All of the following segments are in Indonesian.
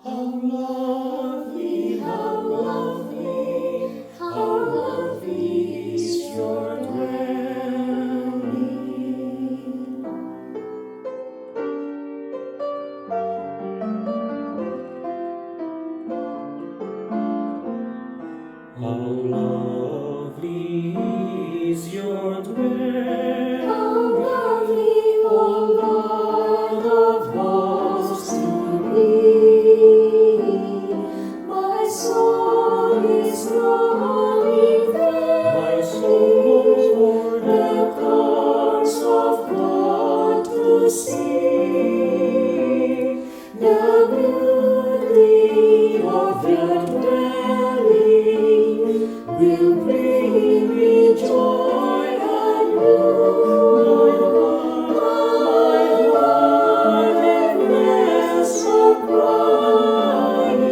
How lovely, how lovely is your dwelling. How lovely is your dwelling. How lovely, O Lord of hosts, to be. My soul is longing there. My soul for the courts of God to see the beauty of your dwelling will bring me joy and my heart and rest are crying,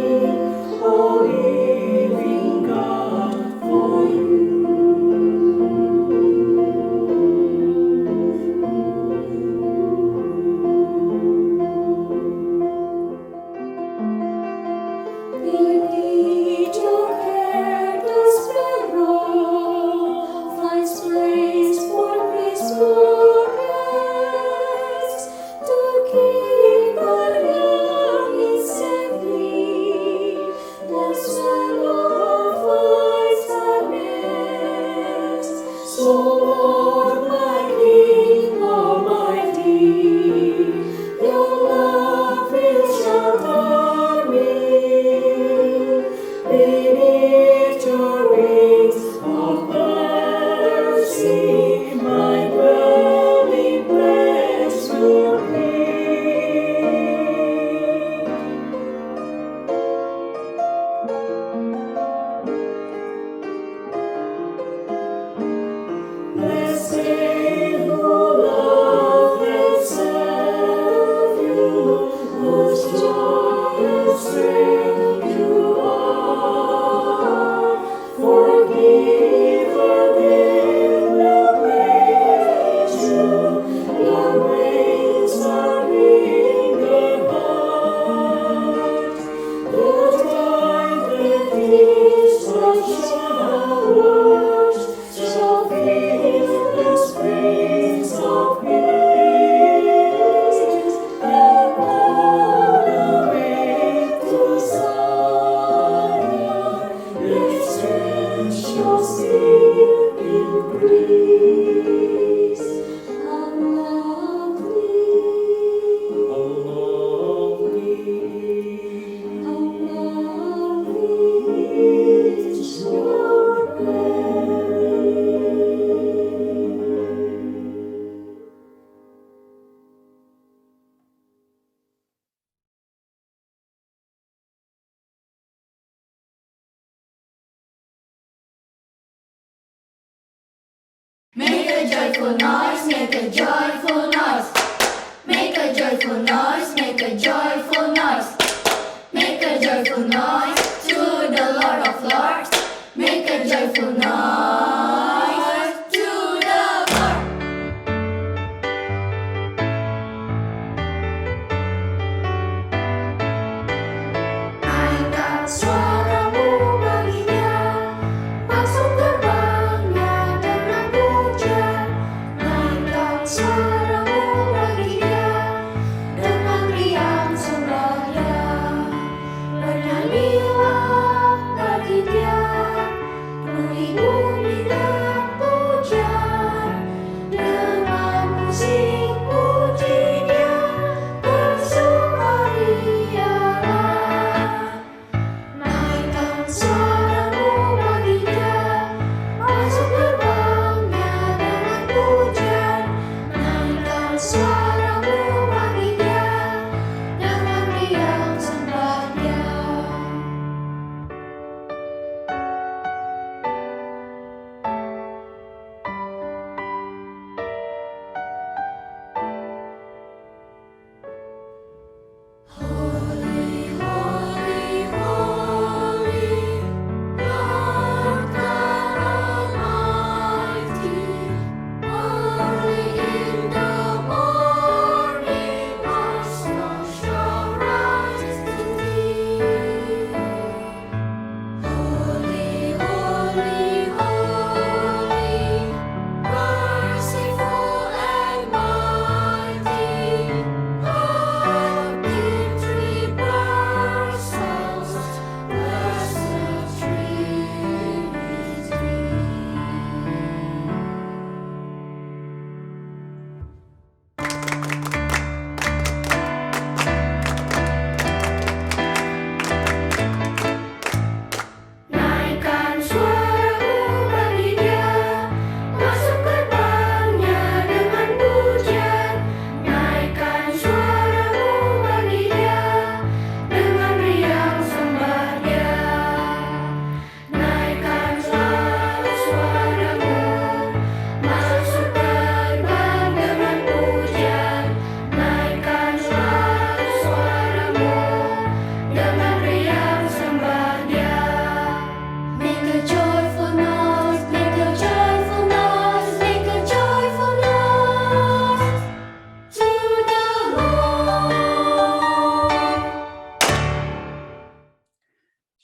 O living God, for you. Beneath your care the sparrow finds place for peaceful rest, to keep her young in safety. The swallow finds her nest. So Lord, my King Almighty, your love will shelter me. Beneath your wings of mercy, my dwelling place will be. Blessed who love and serve you, whose joy and strength you are. Forgiver, they will praise you. Your ways are in their heart. Good times and gifts like showers shall fill the springs of peace, and all the way to Zion, your strength shall still increase. How lovely, how lovely is your dwelling. Make a joyful noise, make a joyful noise. Make a joyful noise, make a joyful noise. Make a joyful noise to the Lord of Lords. Make a joyful noise to the Lord.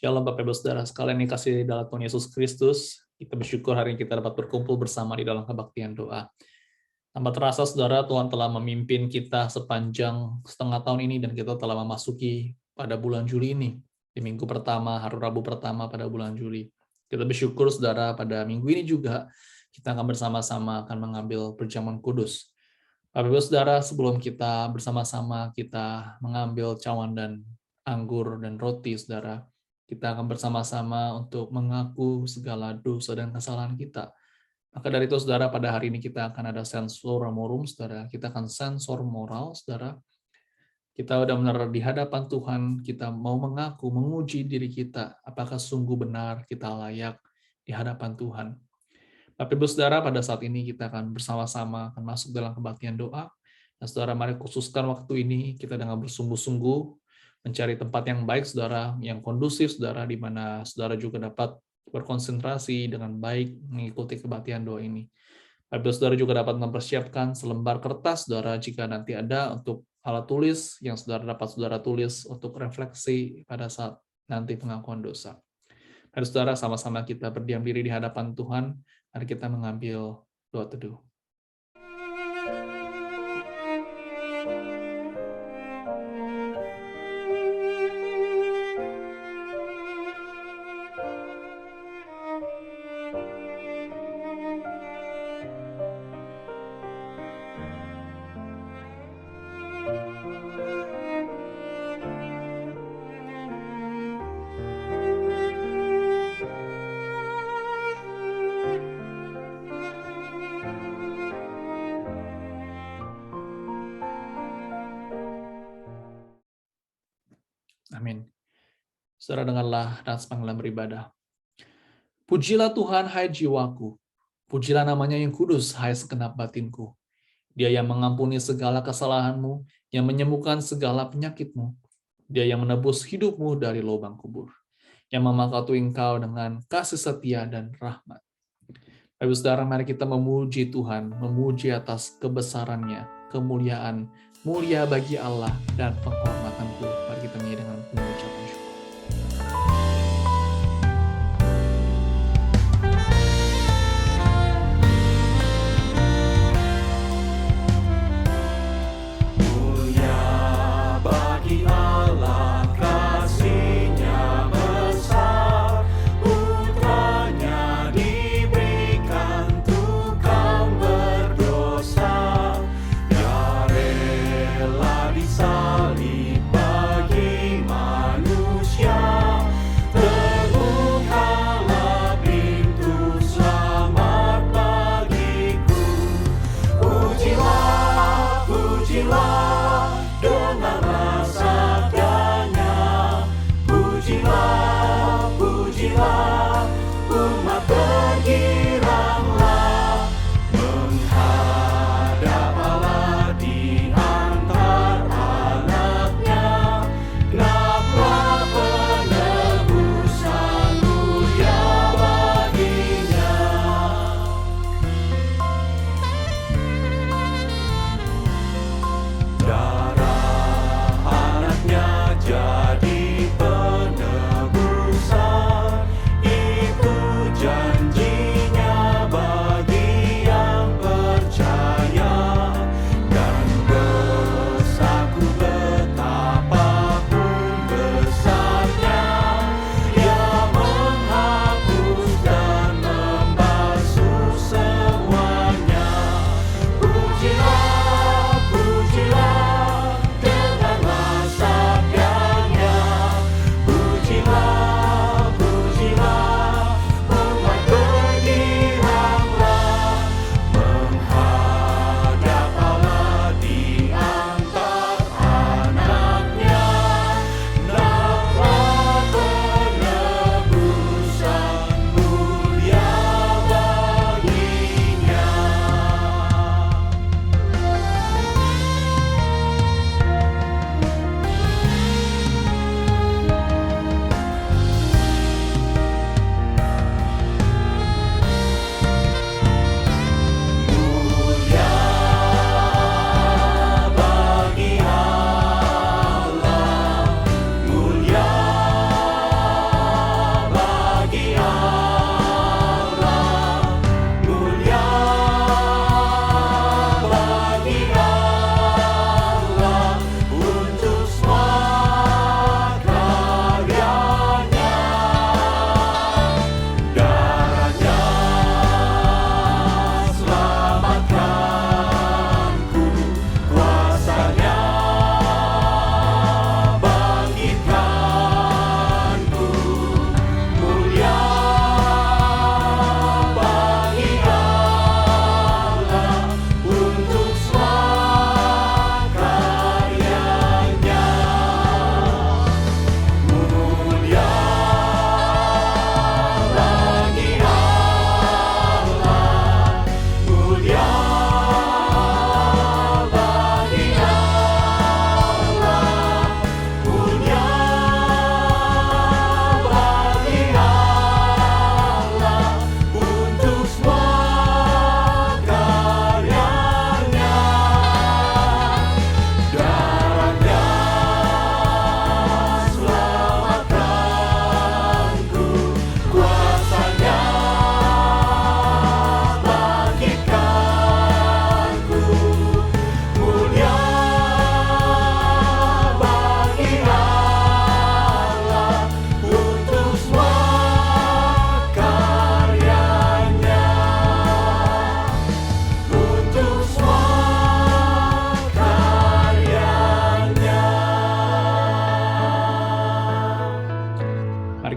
Shalom Bapak Ibu Saudara sekalian yang kasih dalam Tuhan Yesus Kristus. Kita bersyukur hari ini kita dapat berkumpul bersama di dalam kebaktian doa. Tanpa terasa saudara, Tuhan telah memimpin kita sepanjang setengah tahun ini dan kita telah memasuki pada bulan Juli ini. Di minggu pertama, hari Rabu pertama pada bulan Juli. Kita bersyukur saudara pada minggu ini juga kita akan bersama-sama akan mengambil perjamuan kudus. Bapak Ibu Saudara, sebelum kita bersama-sama kita mengambil cawan dan anggur dan roti, Saudara, kita akan bersama-sama untuk mengaku segala dosa dan kesalahan kita. Maka dari itu, Saudara, pada hari ini kita akan ada sensor morum, Saudara. Kita akan sensor moral, Saudara. Kita udah benar di hadapan Tuhan, kita mau mengaku, menguji diri kita, apakah sungguh benar kita layak di hadapan Tuhan. Bapak Ibu Saudara, pada saat ini kita akan bersama-sama akan masuk dalam kebaktian doa. Nah, Saudara, mari khususkan waktu ini kita dengan bersungguh-sungguh mencari tempat yang baik, Saudara, yang kondusif, Saudara, di mana Saudara juga dapat berkonsentrasi dengan baik mengikuti kebaktian doa ini. Bapak Ibu Saudara juga dapat mempersiapkan selembar kertas, Saudara, jika nanti ada untuk alat tulis yang Saudara dapat Saudara tulis untuk refleksi pada saat nanti pengakuan dosa. Mari Saudara, sama-sama kita berdiam diri di hadapan Tuhan. Mari kita mengambil doa teduh. Amin. Saudara, dengarlah nats panggilan beribadah. Pujilah Tuhan, hai jiwaku. Pujilah namanya yang kudus, hai segenap batinku. Dia yang mengampuni segala kesalahanmu, yang menyembuhkan segala penyakitmu. Dia yang menebus hidupmu dari lubang kubur. Yang memakatui engkau dengan kasih setia dan rahmat. Bapak Saudara, mari kita memuji Tuhan, memuji atas kebesarannya, kemuliaan, mulia bagi Allah dan penghormatanku. Mari kita menyanyi dengan mengucapkan syukur. Mulia bagi Allah, kasih-Nya besar, putranya diberikan untuk kaum berdosa. Dia rela disalib bagi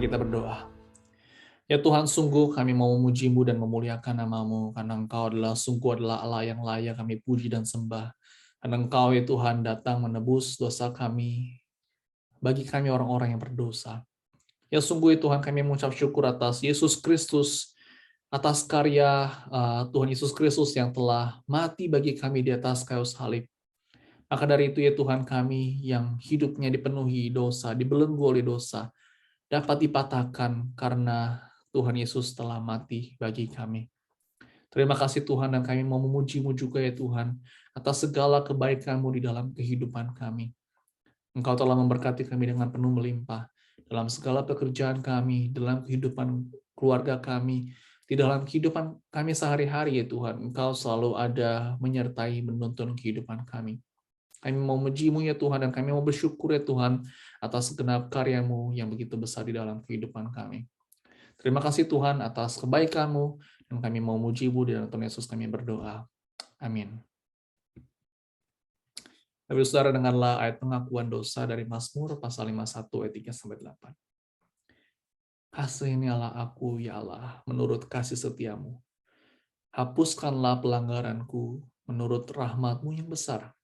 Mari kita berdoa. Ya Tuhan, sungguh kami mau memuji-Mu dan memuliakan nama-Mu, karena Engkau sungguh adalah Allah yang layak kami puji dan sembah. Karena Engkau ya Tuhan datang menebus dosa kami, bagi kami orang-orang yang berdosa. Ya sungguh ya Tuhan, kami mengucap syukur atas Yesus Kristus, atas karya Tuhan Yesus Kristus yang telah mati bagi kami di atas kayu salib. Maka dari itu ya Tuhan, kami yang hidupnya dipenuhi dosa, dibelenggu oleh dosa, dapat dipatahkan karena Tuhan Yesus telah mati bagi kami. Terima kasih Tuhan, dan kami mau memuji-Mu juga ya Tuhan, atas segala kebaikan-Mu di dalam kehidupan kami. Engkau telah memberkati kami dengan penuh melimpah, dalam segala pekerjaan kami, dalam kehidupan keluarga kami, di dalam kehidupan kami sehari-hari ya Tuhan. Engkau selalu ada menyertai, menuntun kehidupan kami. Kami mau memuji-Mu ya Tuhan, dan kami mau bersyukur ya Tuhan, atas segenap karya-Mu yang begitu besar di dalam kehidupan kami. Terima kasih Tuhan atas kebaikan-Mu, dan kami mau muji-Mu di dalam Tuhan Yesus kami berdoa. Amin. Bapak Saudara, dengarlah ayat pengakuan dosa dari Mazmur pasal 51 ayat 3-8. Kasihanilah aku ya Allah menurut kasih setia-Mu. Hapuskanlah pelanggaranku menurut rahmat-Mu yang besar.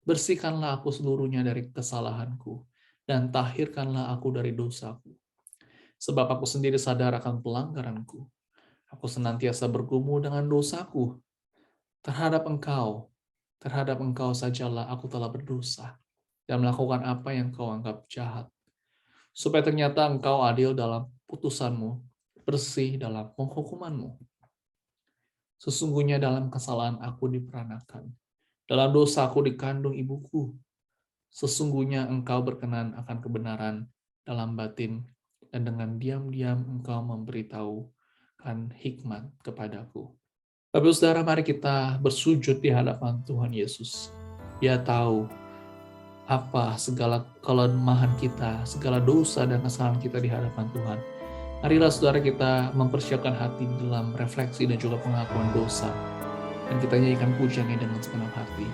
Bersihkanlah aku seluruhnya dari kesalahanku, dan tahirkanlah aku dari dosaku. Sebab aku sendiri sadar akan pelanggaranku. Aku senantiasa bergumul dengan dosaku. Terhadap Engkau sajalah aku telah berdosa, dan melakukan apa yang Kau anggap jahat. Supaya ternyata Engkau adil dalam putusan-Mu, bersih dalam penghukuman-Mu. Sesungguhnya dalam kesalahan aku diperanakan, dalam dosa aku dikandung ibuku. Sesungguhnya Engkau berkenan akan kebenaran dalam batin, dan dengan diam-diam Engkau memberitahukan hikmat kepadaku. Bapak Saudara, mari kita bersujud di hadapan Tuhan Yesus. Dia tahu apa segala kelemahan kita, segala dosa dan kesalahan kita di hadapan Tuhan. Marilah saudara kita mempersiapkan hati dalam refleksi dan juga pengakuan dosa. Dan kita nyanyikan pujiannya dengan segenap hati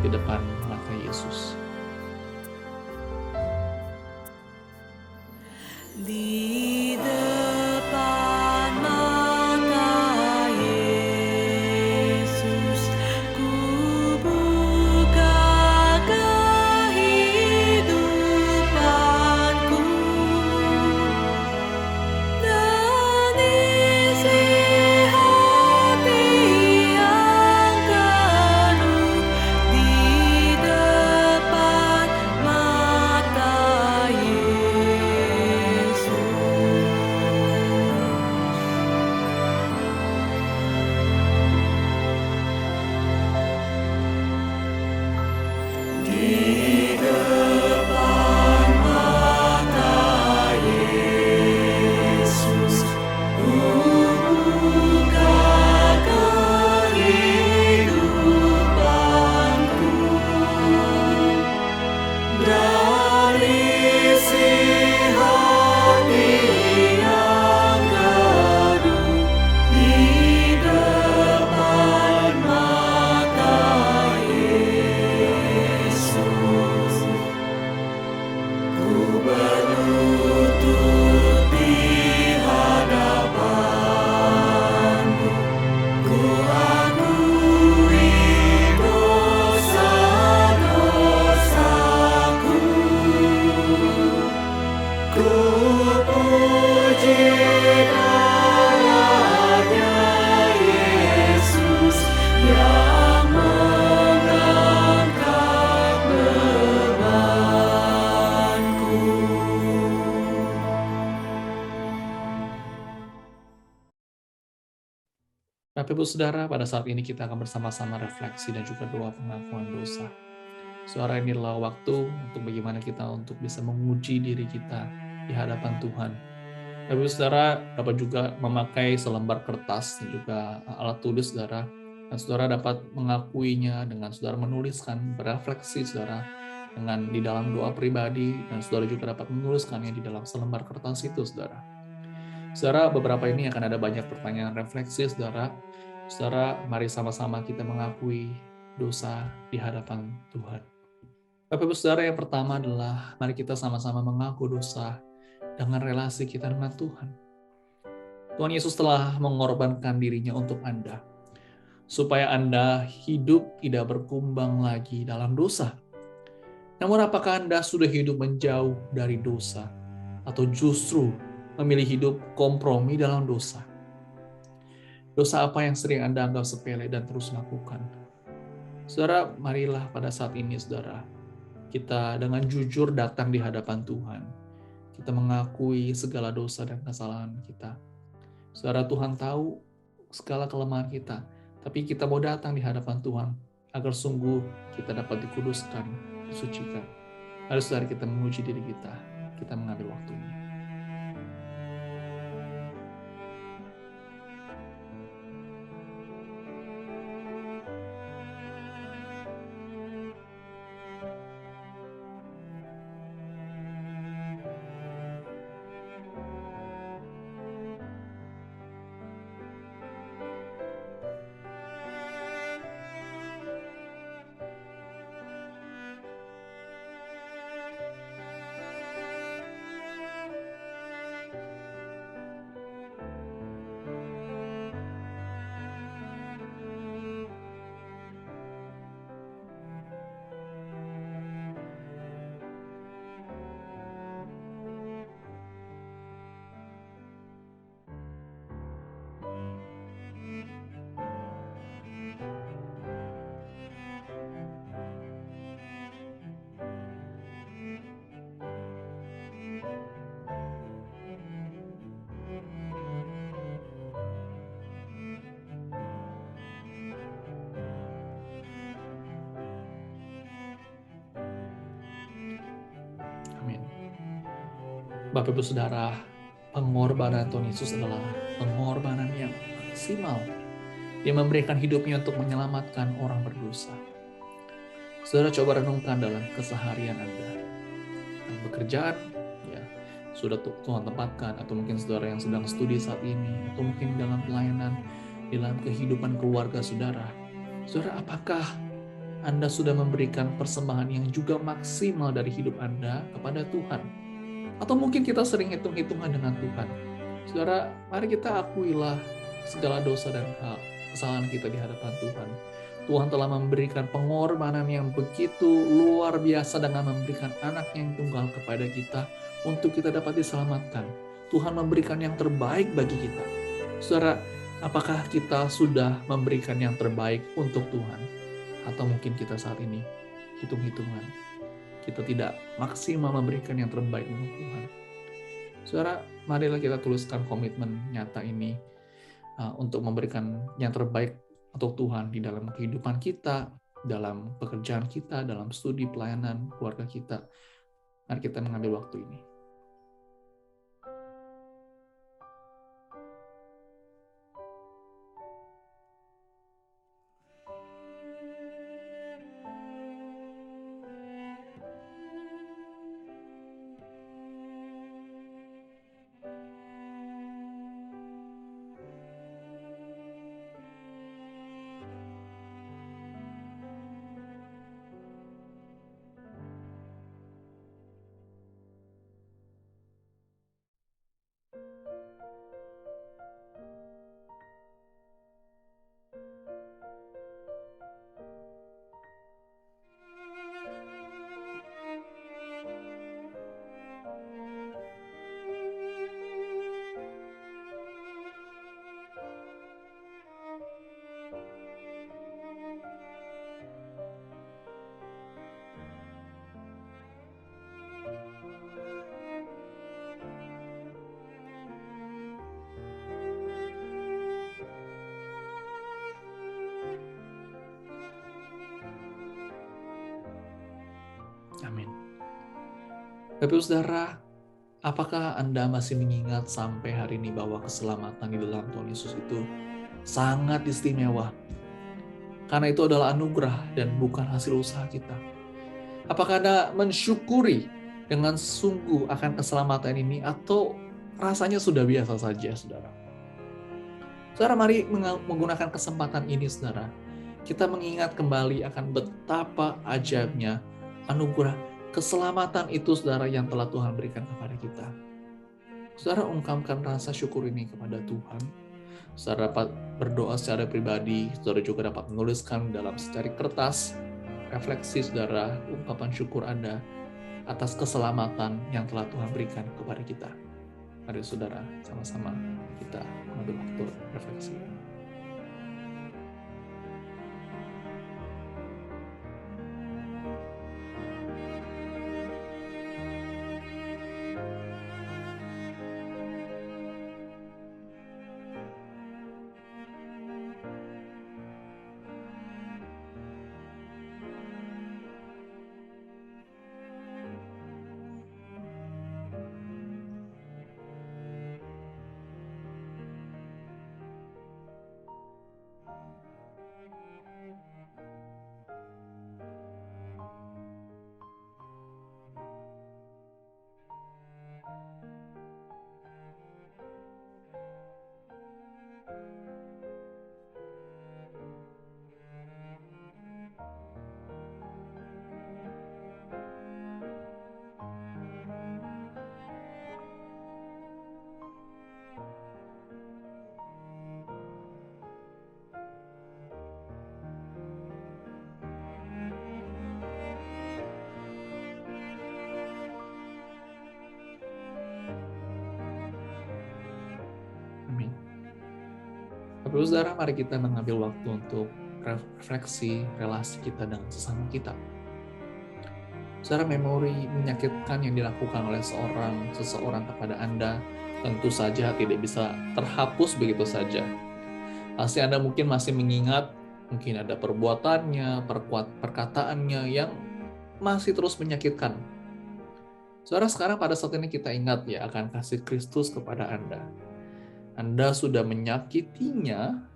di depan mata Yesus. Di depan mata Yesus, ku buka kehidupanku, dan isi hati yang penuh di depan mata Yesus. Di depan mata Yesus, ku buka kehidupanku, dan isi hati yang teduh di depan mata Yesus. Ku berlutut di hadapan-Mu, ku akui dosa-dosaku. Ku puji karunia Yesus yang mengangkat bebanku. Bapak Ibu Saudara, pada saat ini kita akan bersama-sama refleksi dan juga doa pengakuan dosa. Saudara, inilah waktu untuk bagaimana kita untuk bisa menguji diri kita di hadapan Tuhan. Bapak Ibu Saudara dapat juga memakai selembar kertas dan juga alat tulis saudara, dan saudara dapat mengakuinya dengan saudara menuliskan, berefleksi saudara dengan di dalam doa pribadi, dan saudara juga dapat menuliskannya di dalam selembar kertas itu saudara. Saudara, beberapa ini akan ada banyak pertanyaan refleksi saudara. Saudara, mari sama-sama kita mengakui dosa di hadapan Tuhan. Bapak Ibu Saudara, yang pertama adalah mari kita sama-sama mengaku dosa dengan relasi kita dengan Tuhan. Tuhan Yesus telah mengorbankan dirinya untuk Anda, supaya Anda hidup tidak berkumbang lagi dalam dosa. Namun apakah Anda sudah hidup menjauh dari dosa, atau justru memilih hidup kompromi dalam dosa? Dosa apa yang sering Anda anggap sepele dan terus lakukan? Saudara, marilah pada saat ini, saudara, kita dengan jujur datang di hadapan Tuhan. Kita mengakui segala dosa dan kesalahan kita. Saudara, Tuhan tahu segala kelemahan kita, tapi kita mau datang di hadapan Tuhan agar sungguh kita dapat dikuduskan, disucikan. Mari saudara, kita menguji diri kita mengambil waktu ini. Amin. Bapak Ibu Saudara, pengorbanan Tuhan Yesus adalah pengorbanan yang maksimal. Dia memberikan hidupnya untuk menyelamatkan orang berdosa. Saudara, coba renungkan dalam keseharian Anda. Dalam pekerjaan, ya, sudah Tuhan tempatkan, atau mungkin saudara yang sedang studi saat ini, atau mungkin dalam pelayanan, dalam kehidupan keluarga saudara. Saudara, apakah Anda sudah memberikan persembahan yang juga maksimal dari hidup Anda kepada Tuhan? Atau mungkin kita sering hitung-hitungan dengan Tuhan. Saudara, mari kita akuilah segala dosa dan kesalahan kita di hadapan Tuhan. Tuhan telah memberikan pengorbanan yang begitu luar biasa dengan memberikan anak yang tunggal kepada kita untuk kita dapat diselamatkan. Tuhan memberikan yang terbaik bagi kita. Saudara, apakah kita sudah memberikan yang terbaik untuk Tuhan? Atau mungkin kita saat ini hitung-hitungan, kita tidak maksimal memberikan yang terbaik untuk Tuhan. Saudara, marilah kita tuliskan komitmen nyata ini untuk memberikan yang terbaik untuk Tuhan di dalam kehidupan kita, dalam pekerjaan kita, dalam studi, pelayanan, keluarga kita. Mari kita mengambil waktu ini. Amin. Bapak Ibu Saudara, apakah Anda masih mengingat sampai hari ini bahwa keselamatan di dalam Tuhan Yesus itu sangat istimewa? Karena itu adalah anugerah dan bukan hasil usaha kita. Apakah Anda mensyukuri dengan sungguh akan keselamatan ini atau rasanya sudah biasa saja, saudara? Saudara, mari menggunakan kesempatan ini, saudara. Kita mengingat kembali akan betapa ajaibnya anugerah keselamatan itu, saudara, yang telah Tuhan berikan kepada kita. Saudara ungkapkan rasa syukur ini kepada Tuhan. Saudara dapat berdoa secara pribadi, saudara juga dapat menuliskan dalam secari kertas, refleksi saudara, ungkapan syukur Anda atas keselamatan yang telah Tuhan berikan kepada kita. Mari saudara, sama-sama kita mengambil waktu refleksi. Amin. Bapak saudara, mari kita mengambil waktu untuk refleksi relasi kita dengan sesama kita. Saudara, memori menyakitkan yang dilakukan oleh seseorang kepada Anda tentu saja tidak bisa terhapus begitu saja. Pasti Anda mungkin masih mengingat, mungkin ada perbuatannya, perkataannya yang masih terus menyakitkan. Saudara, sekarang pada saat ini kita ingat ya akan kasih Kristus kepada Anda. Anda sudah menyakitinya,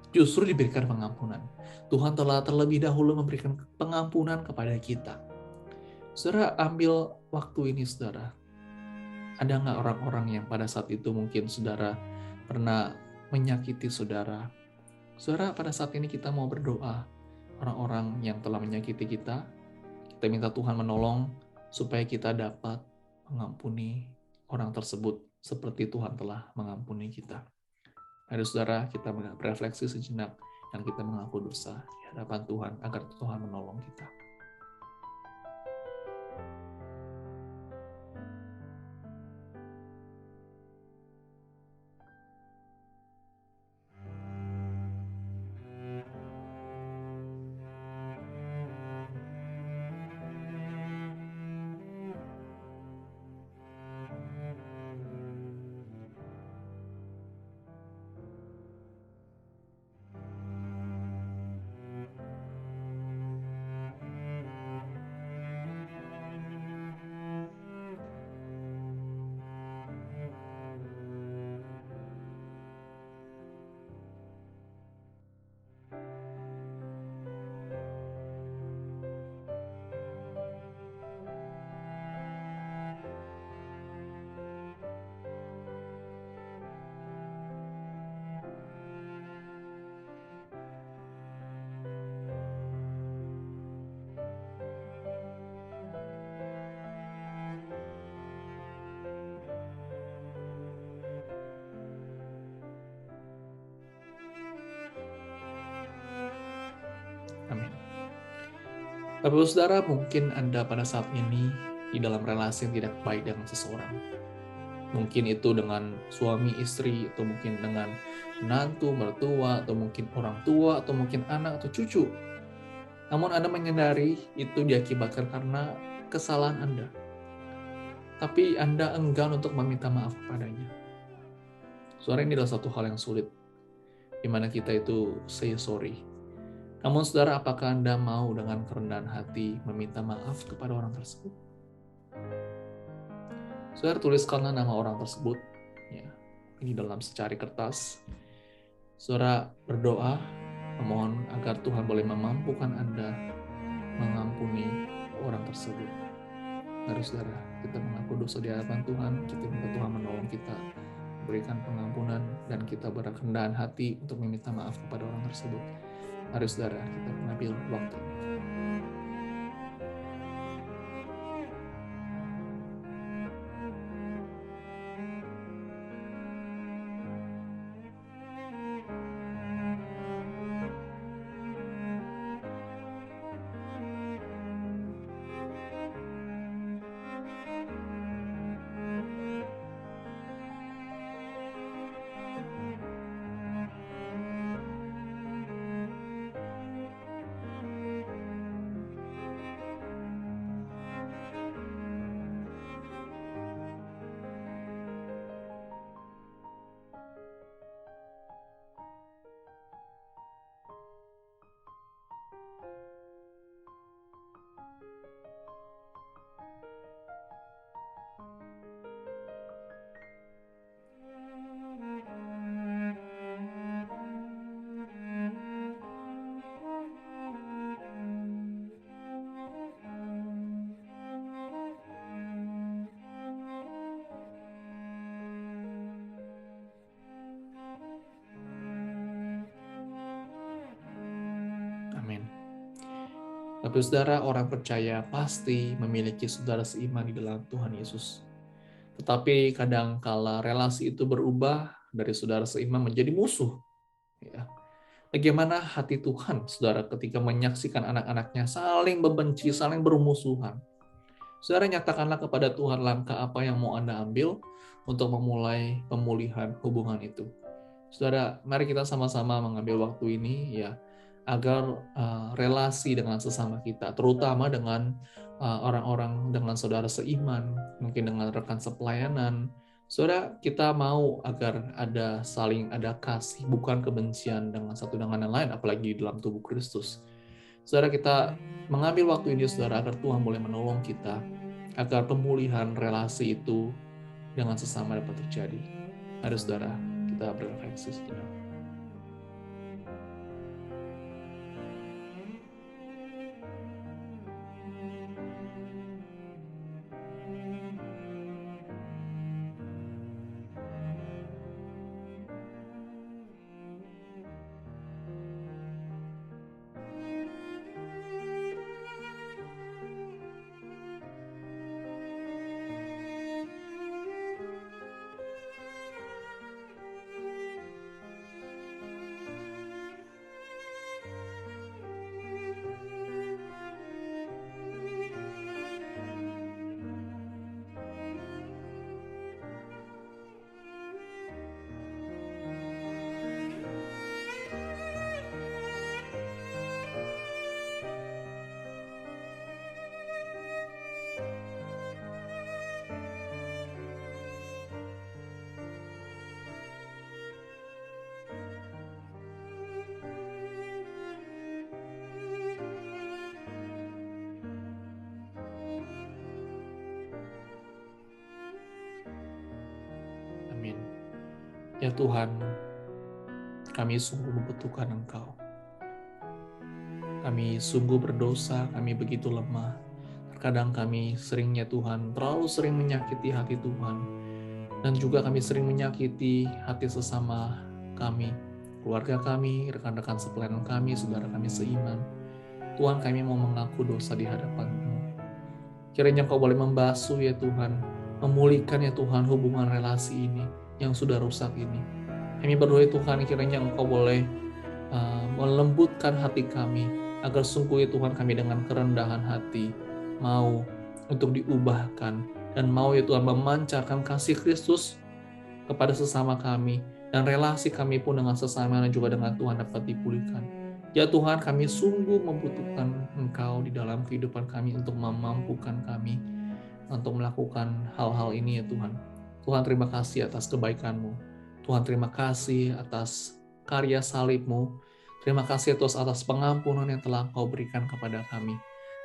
justru diberikan pengampunan. Tuhan telah terlebih dahulu memberikan pengampunan kepada kita. Saudara, ambil waktu ini, saudara. Ada nggak orang-orang yang pada saat itu mungkin saudara pernah menyakiti saudara? Saudara, pada saat ini kita mau berdoa. Orang-orang yang telah menyakiti kita minta Tuhan menolong supaya kita dapat mengampuni orang tersebut seperti Tuhan telah mengampuni kita. Mari saudara, kita berefleksi sejenak dan kita mengaku dosa di hadapan Tuhan agar Tuhan menolong kita. Amin. Bapak saudara, mungkin Anda pada saat ini di dalam relasi yang tidak baik dengan seseorang. Mungkin itu dengan suami istri, atau mungkin dengan menantu, mertua, atau mungkin orang tua, atau mungkin anak atau cucu. Namun Anda menyadari itu diakibatkan karena kesalahan Anda. Tapi Anda enggan untuk meminta maaf kepadanya. Saudara, ini adalah satu hal yang sulit, di mana kita itu say sorry. Namun saudara, apakah Anda mau dengan kerendahan hati meminta maaf kepada orang tersebut? Saudara, tuliskanlah nama orang tersebut. Ya, ini dalam secari kertas. Saudara berdoa, memohon agar Tuhan boleh memampukan Anda mengampuni orang tersebut. Mari saudara, kita mengaku dosa di hadapan Tuhan, kita minta Tuhan menolong kita, berikan pengampunan, dan kita berkerendahan hati untuk meminta maaf kepada orang tersebut. Mari saudara, kita mengambil waktu. Saudara, orang percaya pasti memiliki saudara seiman di dalam Tuhan Yesus. Tetapi kadang kala relasi itu berubah dari saudara seiman menjadi musuh. Ya. Bagaimana hati Tuhan, saudara, ketika menyaksikan anak-anaknya saling membenci, saling bermusuhan? Saudara, nyatakanlah kepada Tuhan langkah apa yang mau Anda ambil untuk memulai pemulihan hubungan itu. Saudara, mari kita sama-sama mengambil waktu ini ya, agar relasi dengan sesama kita, terutama dengan orang-orang dengan saudara seiman, mungkin dengan rekan sepelayanan, saudara, kita mau agar saling ada kasih, bukan kebencian dengan satu dengan yang lain, apalagi di dalam tubuh Kristus. Saudara, kita mengambil waktu ini, saudara, agar Tuhan boleh menolong kita, agar pemulihan relasi itu dengan sesama dapat terjadi. Mari saudara, kita berefleksi sejenak. Amin. Ya Tuhan, kami sungguh membutuhkan Engkau. Kami sungguh berdosa, kami begitu lemah. Terkadang kami seringnya Tuhan, terlalu sering menyakiti hati Tuhan. Dan juga kami sering menyakiti hati sesama kami, keluarga kami, rekan-rekan sepelayanan kami, saudara kami seiman. Tuhan, kami mau mengaku dosa di hadapan-Mu. Kiranya Engkau boleh membasuh ya Tuhan, memulihkan ya Tuhan hubungan relasi ini yang sudah rusak ini. Kami berdoa Tuhan, kiranya Engkau boleh melembutkan hati kami, agar sungguh ya Tuhan kami dengan kerendahan hati mau untuk diubahkan, dan mau ya Tuhan memancarkan kasih Kristus kepada sesama kami, dan relasi kami pun dengan sesama dan juga dengan Tuhan dapat dipulihkan. Ya Tuhan, kami sungguh membutuhkan Engkau di dalam kehidupan kami untuk memampukan kami untuk melakukan hal-hal ini ya Tuhan. Tuhan, terima kasih atas kebaikan-Mu. Tuhan, terima kasih atas karya salib-Mu. Terima kasih atas pengampunan yang telah Engkau berikan kepada kami.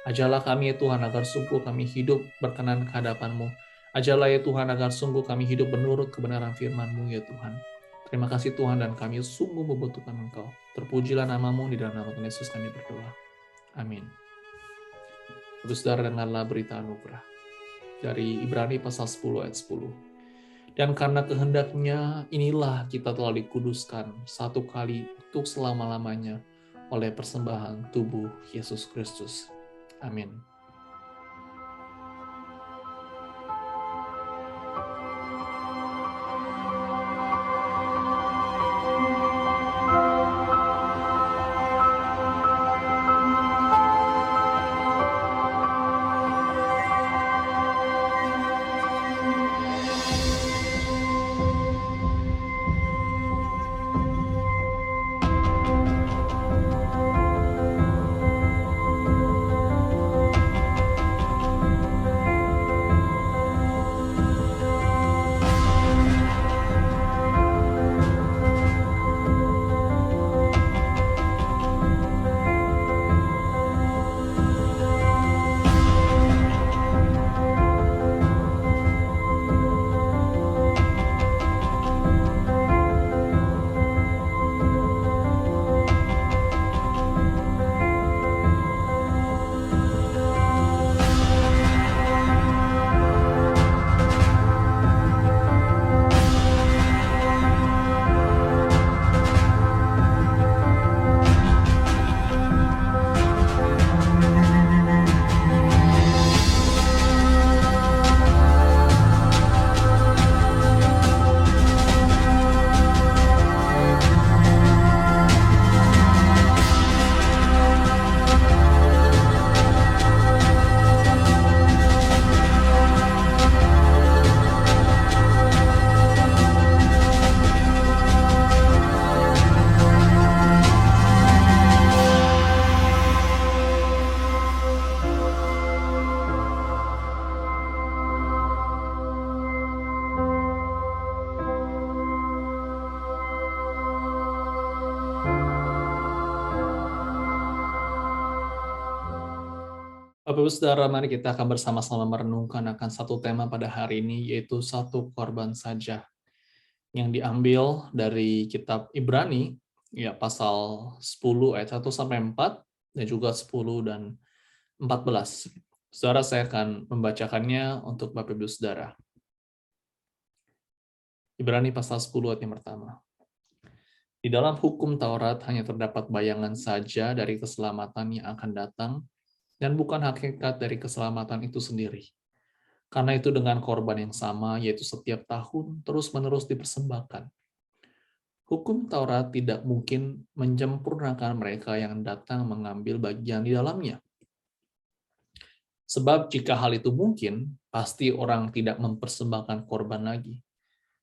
Ajarlah kami ya Tuhan agar sungguh kami hidup berkenan ke hadapan-Mu. Ajarlah ya Tuhan agar sungguh kami hidup menurut kebenaran firman-Mu ya Tuhan. Terima kasih Tuhan, dan kami sungguh membutuhkan Engkau. Terpujilah nama-Mu, di dalam nama Tuhan Yesus kami berdoa. Amin. Saudara, dengarlah berita anugerah dari Ibrani pasal 10 ayat 10. Dan karena kehendaknya inilah kita telah dikuduskan satu kali untuk selama-lamanya oleh persembahan tubuh Yesus Kristus. Amin. Bapak Ibu Saudara, mari kita akan bersama-sama merenungkan akan satu tema pada hari ini, yaitu satu korban saja, yang diambil dari kitab Ibrani, ya pasal 10 ayat 1 sampai 4, dan juga 10 dan 14. Saudara, saya akan membacakannya untuk Bapak Ibu Saudara. Ibrani pasal 10 ayat yang pertama. Di dalam hukum Taurat hanya terdapat bayangan saja dari keselamatan yang akan datang, dan bukan hakikat dari keselamatan itu sendiri. Karena itu dengan korban yang sama, yaitu setiap tahun terus-menerus dipersembahkan. Hukum Taurat tidak mungkin menyempurnakan mereka yang datang mengambil bagian di dalamnya. Sebab jika hal itu mungkin, pasti orang tidak mempersembahkan korban lagi.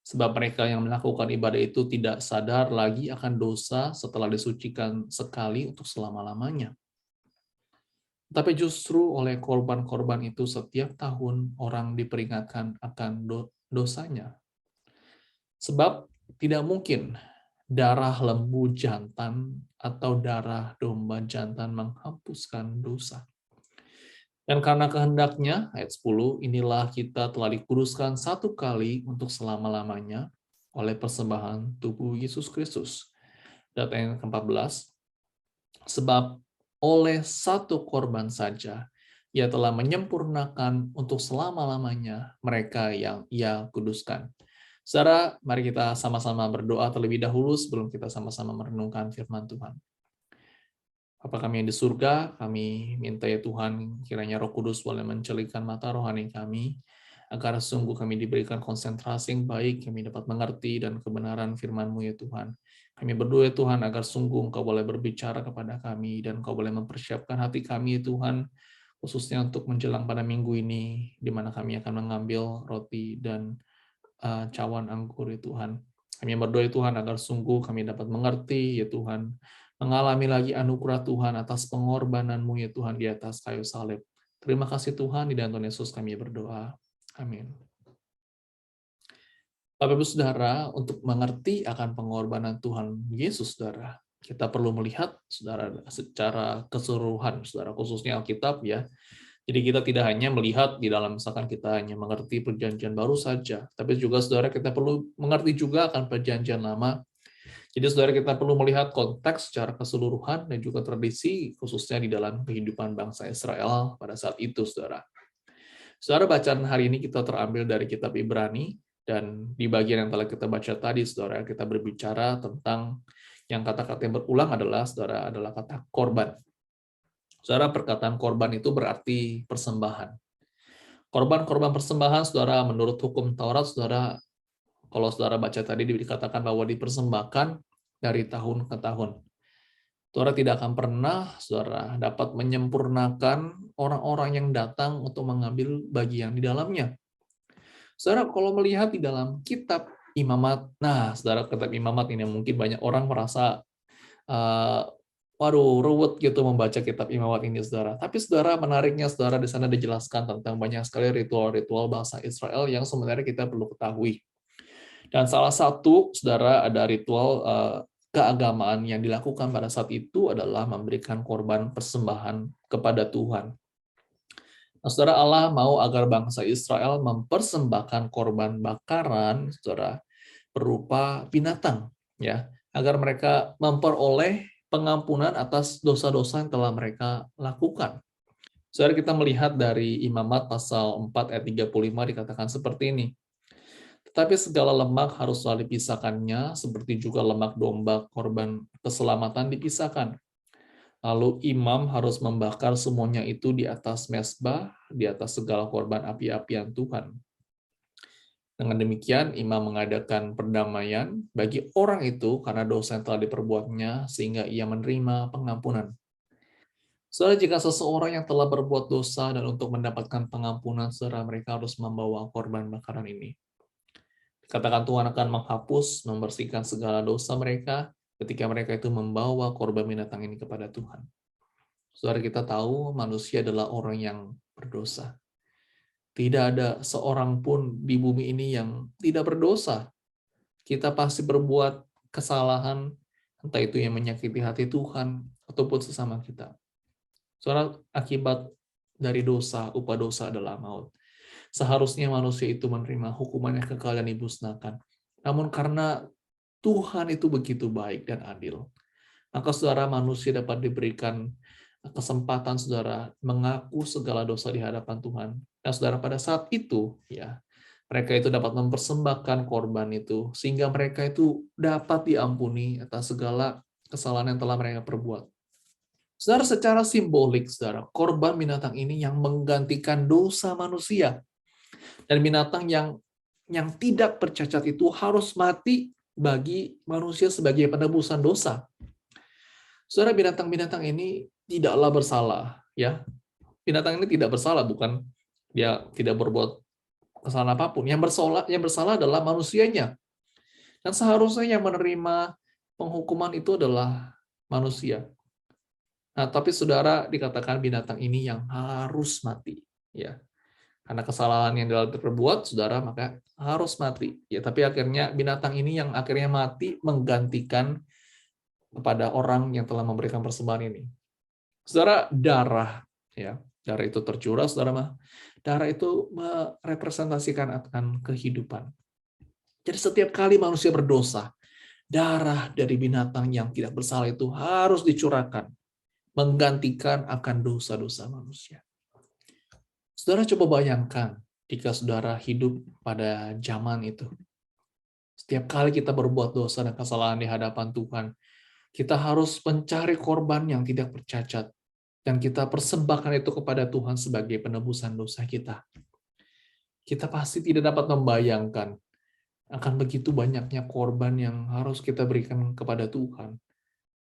Sebab mereka yang melakukan ibadah itu tidak sadar lagi akan dosa setelah disucikan sekali untuk selama-lamanya. Tapi justru oleh korban-korban itu setiap tahun orang diperingatkan akan dosanya. Sebab tidak mungkin darah lembu jantan atau darah domba jantan menghapuskan dosa. Dan karena kehendaknya, ayat 10, inilah kita telah dikuduskan satu kali untuk selama-lamanya oleh persembahan tubuh Yesus Kristus. Dan ayat ke-14, sebab oleh satu korban saja, ia telah menyempurnakan untuk selama-lamanya mereka yang ia kuduskan. Saudara, mari kita sama-sama berdoa terlebih dahulu sebelum kita sama-sama merenungkan firman Tuhan. Bapa kami yang di surga, kami minta ya Tuhan, kiranya Roh Kudus boleh mencelikan mata rohani kami, agar sungguh kami diberikan konsentrasi yang baik, kami dapat mengerti dan kebenaran firman-Mu ya Tuhan. Kami berdoa ya Tuhan agar sungguh Engkau boleh berbicara kepada kami dan Engkau boleh mempersiapkan hati kami ya Tuhan, khususnya untuk menjelang pada minggu ini, di mana kami akan mengambil roti dan cawan anggur ya Tuhan. Kami berdoa ya Tuhan agar sungguh kami dapat mengerti ya Tuhan, mengalami lagi anugerah Tuhan atas pengorbanan-Mu ya Tuhan di atas kayu salib. Terima kasih Tuhan, di dalam Tuhan Yesus kami berdoa. Amin. Bapak Ibu Saudara, untuk mengerti akan pengorbanan Tuhan Yesus, Saudara, kita perlu melihat, Saudara, secara keseluruhan, Saudara, khususnya Alkitab ya. Jadi kita tidak hanya melihat di dalam, misalkan kita hanya mengerti perjanjian baru saja, tapi juga, Saudara, kita perlu mengerti juga akan perjanjian lama. Jadi, Saudara, kita perlu melihat konteks secara keseluruhan dan juga tradisi, khususnya di dalam kehidupan bangsa Israel pada saat itu, Saudara. Saudara, bacaan hari ini kita terambil dari kitab Ibrani, dan di bagian yang telah kita baca tadi, Saudara, kita berbicara tentang yang kata-kata yang berulang adalah, Saudara, adalah kata korban. Saudara, perkataan korban itu berarti persembahan. Korban-korban persembahan, Saudara, menurut hukum Taurat, Saudara, kalau Saudara baca tadi dikatakan bahwa dipersembahkan dari tahun ke tahun. Saudara tidak akan pernah, Saudara, dapat menyempurnakan orang-orang yang datang untuk mengambil bagian di dalamnya. Saudara, kalau melihat di dalam kitab Imamat, nah, Saudara, kitab Imamat ini mungkin banyak orang merasa, waduh, ruwet gitu membaca kitab Imamat ini, Saudara. Tapi, Saudara, menariknya, Saudara, di sana dijelaskan tentang banyak sekali ritual-ritual bangsa Israel yang sebenarnya kita perlu ketahui. Dan salah satu, Saudara, ada ritual keagamaan yang dilakukan pada saat itu adalah memberikan korban persembahan kepada Tuhan. Nah, Saudara, Allah mau agar bangsa Israel mempersembahkan korban bakaran, Saudara, berupa binatang, ya, agar mereka memperoleh pengampunan atas dosa-dosa yang telah mereka lakukan. Saudara, kita melihat dari Imamat pasal 4 ayat 35 dikatakan seperti ini. Tetapi segala lemak haruslah dipisahkannya, seperti juga lemak domba korban keselamatan dipisahkan. Lalu imam harus membakar semuanya itu di atas mezbah, di atas segala korban api-apian Tuhan. Dengan demikian, imam mengadakan perdamaian bagi orang itu karena dosa yang telah diperbuatnya, sehingga ia menerima pengampunan. Saudara, jika seseorang yang telah berbuat dosa dan untuk mendapatkan pengampunan, saudara, mereka harus membawa korban bakaran ini. Katakan Tuhan akan menghapus, membersihkan segala dosa mereka, ketika mereka itu membawa korban binatang ini kepada Tuhan. Saudara, kita tahu manusia adalah orang yang berdosa. Tidak ada seorang pun di bumi ini yang tidak berdosa. Kita pasti berbuat kesalahan, entah itu yang menyakiti hati Tuhan, ataupun sesama kita. Saudara, akibat dari dosa, upah dosa adalah maut. Seharusnya manusia itu menerima hukuman yang kekal dan dimusnahkan. Namun karena Tuhan itu begitu baik dan adil, maka saudara, manusia dapat diberikan kesempatan saudara mengaku segala dosa di hadapan Tuhan. Dan saudara, pada saat itu ya, mereka itu dapat mempersembahkan korban itu sehingga mereka itu dapat diampuni atas segala kesalahan yang telah mereka perbuat. Saudara, secara simbolik, saudara, korban binatang ini yang menggantikan dosa manusia. Dan binatang yang tidak bercacat itu harus mati bagi manusia sebagai penebusan dosa. Saudara, binatang-binatang ini tidaklah bersalah, ya. Binatang ini tidak bersalah, bukan dia tidak berbuat kesalahan apapun. Yang bersalah adalah manusianya. Dan seharusnya yang menerima penghukuman itu adalah manusia. Nah, tapi saudara, dikatakan binatang ini yang harus mati, ya. Karena kesalahan yang telah diperbuat, saudara, maka harus mati. Ya, tapi akhirnya binatang ini yang akhirnya mati menggantikan kepada orang yang telah memberikan persembahan ini. Saudara, darah, ya, darah itu tercurah, saudara, darah itu merepresentasikan akan kehidupan. Jadi setiap kali manusia berdosa, darah dari binatang yang tidak bersalah itu harus dicurahkan, menggantikan akan dosa-dosa manusia. Saudara, coba bayangkan jika saudara hidup pada zaman itu. Setiap kali kita berbuat dosa dan kesalahan di hadapan Tuhan, kita harus mencari korban yang tidak bercacat, dan kita persembahkan itu kepada Tuhan sebagai penebusan dosa kita. Kita pasti tidak dapat membayangkan akan begitu banyaknya korban yang harus kita berikan kepada Tuhan,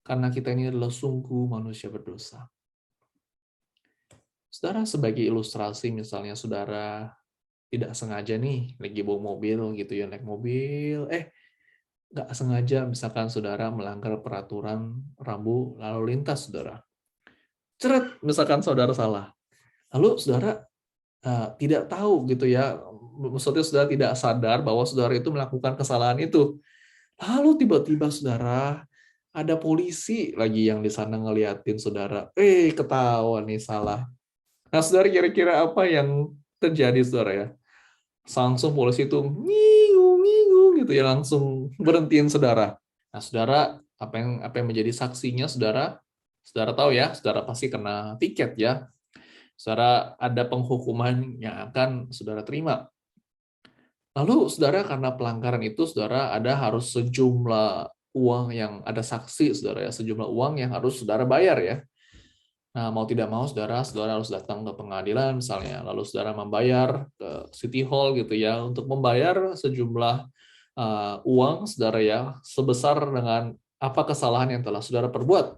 karena kita ini adalah sungguh manusia berdosa. Saudara, sebagai ilustrasi, misalnya saudara tidak sengaja nih, lagi bawa mobil gitu ya, naik mobil, nggak sengaja misalkan saudara melanggar peraturan rambu lalu lintas, saudara. Ceret, misalkan saudara salah. Lalu saudara tidak tahu gitu ya, maksudnya saudara tidak sadar bahwa saudara itu melakukan kesalahan itu. Lalu tiba-tiba saudara, ada polisi lagi yang di sana ngeliatin saudara, ketahuan nih salah. Nah, saudara, kira-kira apa yang terjadi, saudara ya? Langsung polisi itu ngingu gitu ya, langsung berhentiin saudara. Nah, saudara, apa yang menjadi saksinya, saudara tahu ya, saudara pasti kena tiket ya. Saudara, ada penghukuman yang akan saudara terima. Lalu, saudara, karena pelanggaran itu, saudara harus sejumlah uang yang ada saksi, saudara ya, sejumlah uang yang harus saudara bayar ya. Nah, mau tidak mau, saudara harus datang ke pengadilan misalnya, lalu saudara membayar ke City Hall gitu ya, untuk membayar sejumlah uang, saudara ya, sebesar dengan apa kesalahan yang telah saudara perbuat.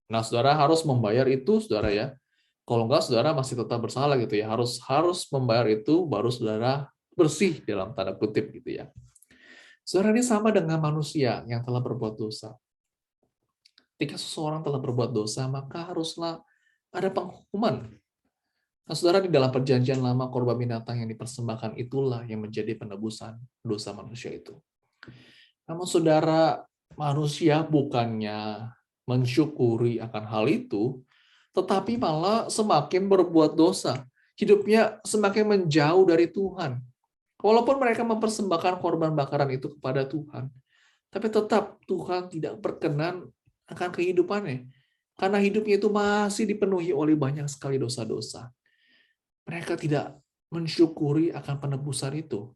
Nah, saudara harus membayar itu, saudara ya. Kalau enggak, saudara masih tetap bersalah gitu ya. Harus membayar itu, baru saudara bersih dalam tanda kutip gitu ya. Saudara, ini sama dengan manusia yang telah berbuat dosa. Ketika seseorang telah berbuat dosa, maka haruslah ada penghukuman. Nah, saudara, di dalam perjanjian lama, korban binatang yang dipersembahkan itulah yang menjadi penebusan dosa manusia itu. Namun saudara, manusia bukannya mensyukuri akan hal itu, tetapi malah semakin berbuat dosa. Hidupnya semakin menjauh dari Tuhan. Walaupun mereka mempersembahkan korban bakaran itu kepada Tuhan, tapi tetap Tuhan tidak berkenan akan kehidupannya. Karena hidupnya itu masih dipenuhi oleh banyak sekali dosa-dosa. Mereka tidak mensyukuri akan penebusan itu.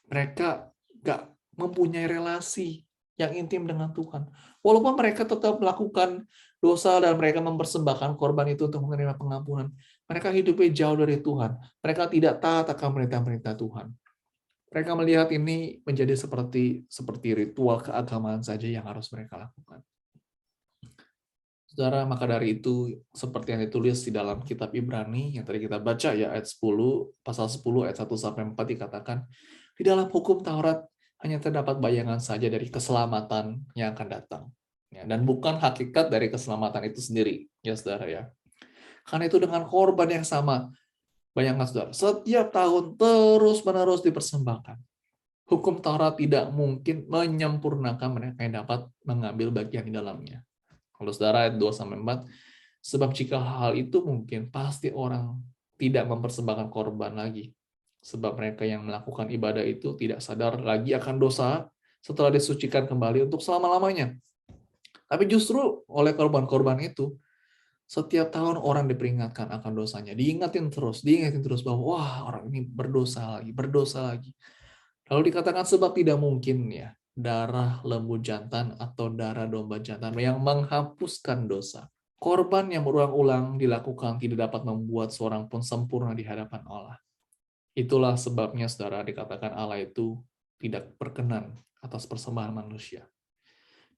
Mereka nggak mempunyai relasi yang intim dengan Tuhan. Walaupun mereka tetap melakukan dosa dan mereka mempersembahkan korban itu untuk menerima pengampunan, mereka hidupnya jauh dari Tuhan. Mereka tidak taat akan perintah-perintah Tuhan. Mereka melihat ini menjadi seperti ritual keagamaan saja yang harus mereka lakukan. Saudara, maka dari itu, seperti yang ditulis di dalam kitab Ibrani, yang tadi kita baca ya, ayat 10, pasal 10, ayat 1-4 dikatakan, di dalam hukum Taurat hanya terdapat bayangan saja dari keselamatan yang akan datang. Ya, dan bukan hakikat dari keselamatan itu sendiri, ya saudara ya. Karena itu dengan korban yang sama, bayangkan saudara, setiap tahun terus-menerus dipersembahkan. Hukum Taurat tidak mungkin menyempurnakan mereka yang dapat mengambil bagian di dalamnya. Kalau saudara ayat 2-4, sebab jika hal itu mungkin, pasti orang tidak mempersembahkan korban lagi. Sebab mereka yang melakukan ibadah itu tidak sadar lagi akan dosa setelah disucikan kembali untuk selama-lamanya. Tapi justru oleh korban-korban itu, setiap tahun orang diperingatkan akan dosanya. Diingatin terus bahwa wah orang ini berdosa lagi. Lalu dikatakan sebab tidak mungkin ya darah lembu jantan atau darah domba jantan yang menghapuskan dosa. Korban yang berulang-ulang dilakukan tidak dapat membuat seorang pun sempurna di hadapan Allah. Itulah sebabnya saudara dikatakan Allah itu tidak berkenan atas persembahan manusia.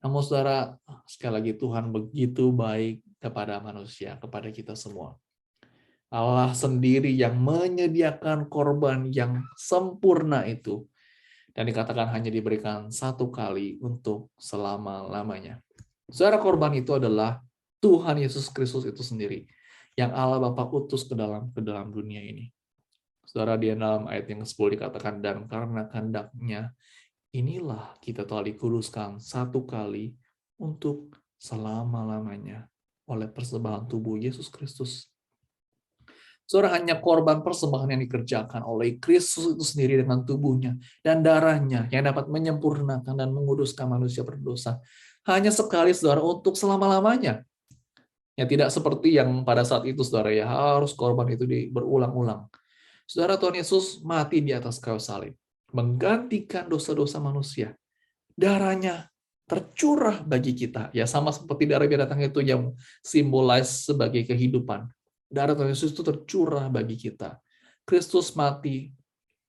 Namun saudara, sekali lagi Tuhan begitu baik kepada manusia, kepada kita semua. Allah sendiri yang menyediakan korban yang sempurna itu. Dan dikatakan hanya diberikan satu kali untuk selama-lamanya. Saudara, korban itu adalah Tuhan Yesus Kristus itu sendiri. Yang Allah Bapa utus ke dalam dunia ini. Saudara, di dalam ayat yang ke-10 dikatakan, dan karena kehendaknya, inilah kita telah dikuduskan satu kali untuk selama-lamanya oleh persembahan tubuh Yesus Kristus. Saudara, hanya korban persembahan yang dikerjakan oleh Kristus itu sendiri dengan tubuhnya dan darahnya yang dapat menyempurnakan dan menguduskan manusia berdosa. Hanya sekali, saudara, untuk selama-lamanya. Ya, tidak seperti yang pada saat itu, saudara, ya harus korban itu berulang-ulang. Saudara, Tuhan Yesus mati di atas kayu salib, menggantikan dosa-dosa manusia. Darahnya tercurah bagi kita. Ya, sama seperti darah binatang itu yang simbolize sebagai kehidupan. Darah Tuhan Yesus itu tercurah bagi kita. Kristus mati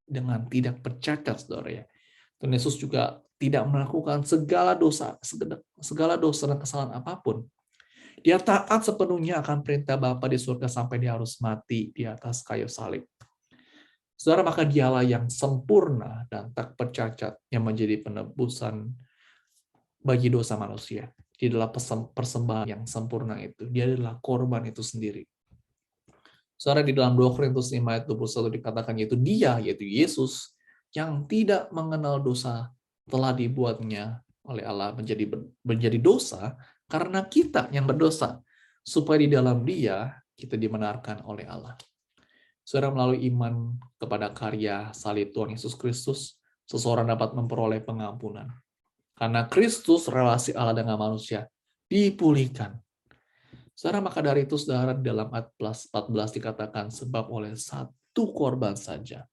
dengan tidak bercacat, saudara ya. Tuhan Yesus juga tidak melakukan segala dosa dan kesalahan apapun. Dia taat sepenuhnya akan perintah Bapa di surga sampai dia harus mati di atas kayu salib. Saudara, maka dialah yang sempurna dan tak bercacat yang menjadi penebusan bagi dosa manusia. Dia adalah persembahan yang sempurna itu. Dia adalah korban itu sendiri. Saudara, di dalam 2 Korintus 5 ayat 21 dikatakan yaitu dia, yaitu Yesus, yang tidak mengenal dosa telah dibuatnya oleh Allah menjadi dosa karena kita yang berdosa, supaya di dalam dia kita dibenarkan oleh Allah. Saudara, melalui iman kepada karya salib Tuhan Yesus Kristus, seseorang dapat memperoleh pengampunan. Karena Kristus, relasi Allah dengan manusia, dipulihkan. Saudara, maka dari itu, saudara, dalam ayat 14 dikatakan, sebab oleh satu korban saja,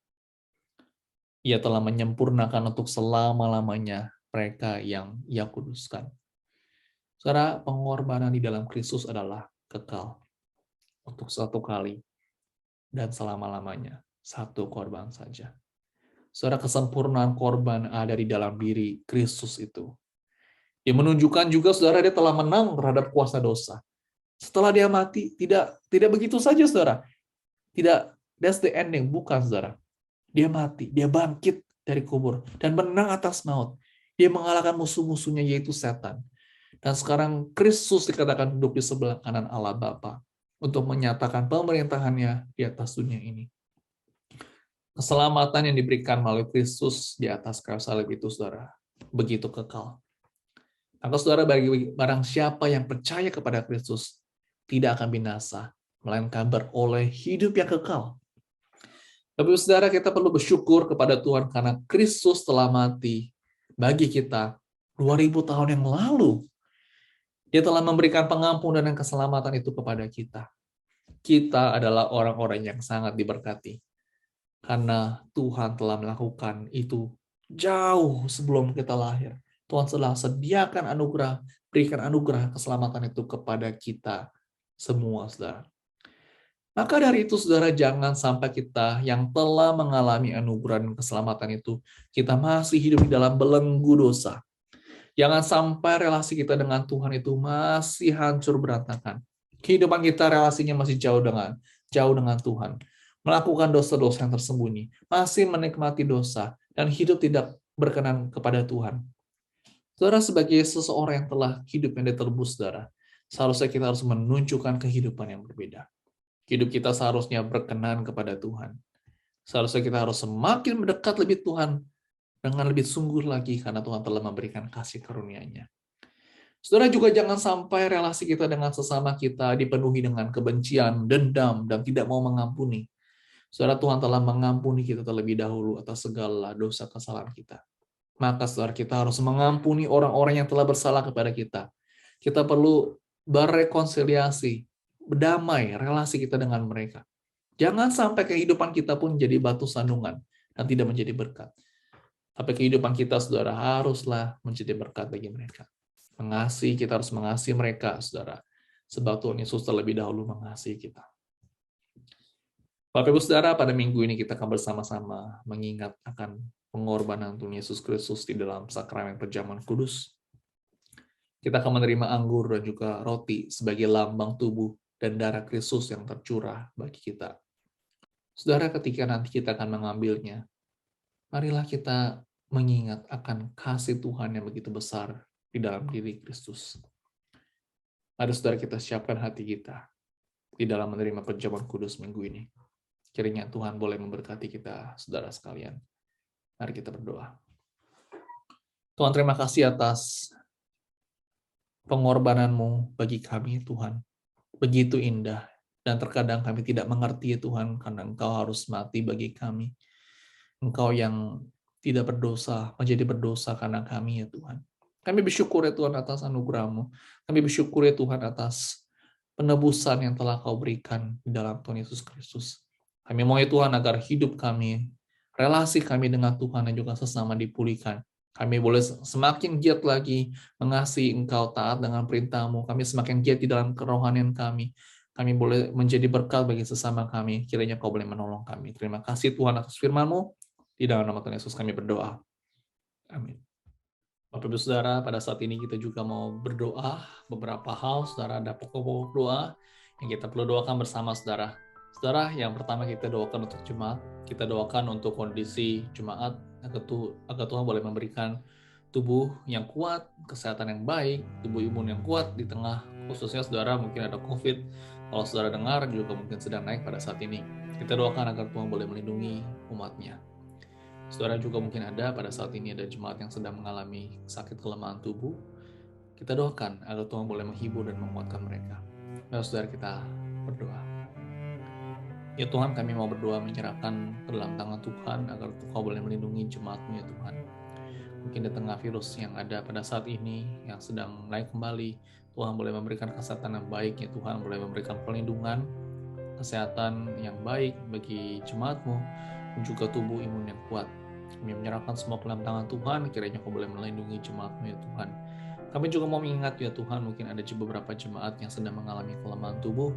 Ia telah menyempurnakan untuk selama-lamanya mereka yang Ia kuduskan. Saudara, pengorbanan di dalam Kristus adalah kekal. Untuk satu kali dan selama-lamanya. Satu korban saja. Saudara, kesempurnaan korban ada di dalam diri Kristus itu. Dia menunjukkan juga, saudara, dia telah menang terhadap kuasa dosa. Setelah dia mati, tidak begitu saja, saudara. Tidak, that's the ending. Bukan, saudara. Dia mati, dia bangkit dari kubur, dan menang atas maut. Dia mengalahkan musuh-musuhnya, yaitu setan. Dan sekarang Kristus dikatakan duduk di sebelah kanan Allah Bapa untuk menyatakan pemerintahannya di atas dunia ini. Keselamatan yang diberikan melalui Kristus di atas kayu salib itu, saudara, begitu kekal. Maka saudara, bagi barang siapa yang percaya kepada Kristus, tidak akan binasa, melainkan beroleh hidup yang kekal. Tapi saudara, kita perlu bersyukur kepada Tuhan karena Kristus telah mati bagi kita 2000 tahun yang lalu. Dia telah memberikan pengampunan dan keselamatan itu kepada kita. Kita adalah orang-orang yang sangat diberkati. Karena Tuhan telah melakukan itu jauh sebelum kita lahir. Tuhan telah sediakan anugerah, berikan anugerah keselamatan itu kepada kita semua, saudara. Maka dari itu, saudara, jangan sampai kita yang telah mengalami anugerah dan keselamatan itu, kita masih hidup di dalam belenggu dosa. Jangan sampai relasi kita dengan Tuhan itu masih hancur berantakan. Kehidupan kita relasinya masih jauh dengan Tuhan. Melakukan dosa-dosa yang tersembunyi, masih menikmati dosa, dan hidup tidak berkenan kepada Tuhan. Saudara, sebagai seseorang yang telah hidup yang diterubus, saudara, seharusnya kita harus menunjukkan kehidupan yang berbeda. Hidup kita seharusnya berkenan kepada Tuhan. Seharusnya kita harus semakin mendekat lebih Tuhan dengan lebih sungguh lagi karena Tuhan telah memberikan kasih karunia-Nya. Saudara, juga jangan sampai relasi kita dengan sesama kita dipenuhi dengan kebencian, dendam, dan tidak mau mengampuni. Saudara, Tuhan telah mengampuni kita terlebih dahulu atas segala dosa kesalahan kita. Maka saudara, kita harus mengampuni orang-orang yang telah bersalah kepada kita. Kita perlu berrekonsiliasi, berdamai relasi kita dengan mereka. Jangan sampai kehidupan kita pun jadi batu sandungan dan tidak menjadi berkat. Tapi kehidupan kita, saudara, haruslah menjadi berkat bagi mereka. Mengasihi, kita harus mengasihi mereka, saudara. Sebab Tuhan Yesus terlebih dahulu mengasihi kita. Bapak Ibu Saudara, pada minggu ini kita akan bersama-sama mengingat akan pengorbanan Tuhan Yesus Kristus di dalam sakramen perjamuan kudus. Kita akan menerima anggur dan juga roti sebagai lambang tubuh dan darah Kristus yang tercurah bagi kita. Saudara, ketika nanti kita akan mengambilnya, marilah kita mengingat akan kasih Tuhan yang begitu besar di dalam diri Kristus. Mari saudara, kita siapkan hati kita di dalam menerima perjamuan kudus minggu ini. Kiranya Tuhan boleh memberkati kita, saudara sekalian. Mari kita berdoa. Tuhan, terima kasih atas pengorbanan-Mu bagi kami, Tuhan. Begitu indah, dan terkadang kami tidak mengerti, ya Tuhan, karena Engkau harus mati bagi kami. Engkau yang tidak berdosa, menjadi berdosa karena kami, ya Tuhan. Kami bersyukur, ya Tuhan, atas anugerah-Mu. Kami bersyukur, ya Tuhan, atas penebusan yang telah Kau berikan di dalam Tuhan Yesus Kristus. Kami mau, ya Tuhan, agar hidup kami, relasi kami dengan Tuhan dan juga sesama dipulihkan. Kami boleh semakin giat lagi mengasihi Engkau, taat dengan perintah-Mu. Kami semakin giat di dalam kerohanian kami. Kami boleh menjadi berkat bagi sesama kami. Kiranya Kau boleh menolong kami. Terima kasih Tuhan atas firman-Mu. Di dalam nama Tuhan Yesus kami berdoa. Amin. Bapak Ibu Saudara, pada saat ini kita juga mau berdoa beberapa hal. Saudara, ada pokok-pokok doa yang kita perlu doakan bersama saudara. Saudara, yang pertama kita doakan untuk jemaat. Kita doakan untuk kondisi jemaat agar Tuhan boleh memberikan tubuh yang kuat, kesehatan yang baik, tubuh imun yang kuat di tengah khususnya saudara mungkin ada COVID. Kalau saudara dengar juga mungkin sedang naik pada saat ini. Kita doakan agar Tuhan boleh melindungi umatnya. Saudara, juga mungkin ada pada saat ini ada jemaat yang sedang mengalami sakit kelemahan tubuh. Kita doakan agar Tuhan boleh menghibur dan menguatkan mereka. Mari saudara, kita berdoa. Ya Tuhan, kami mau berdoa menyerahkan ke dalam tangan Tuhan agar Kau boleh melindungi jemaat-Mu, ya Tuhan. Mungkin di tengah virus yang ada pada saat ini yang sedang naik kembali, Tuhan boleh memberikan kesehatan yang baik, ya Tuhan, boleh memberikan perlindungan, kesehatan yang baik bagi jemaat-Mu, dan juga tubuh imun yang kuat. Kami menyerahkan semua ke dalam tangan Tuhan, kiranya Kau boleh melindungi jemaat-Mu, ya Tuhan. Kami juga mau mengingat, ya Tuhan, mungkin ada beberapa jemaat yang sedang mengalami kelemahan tubuh,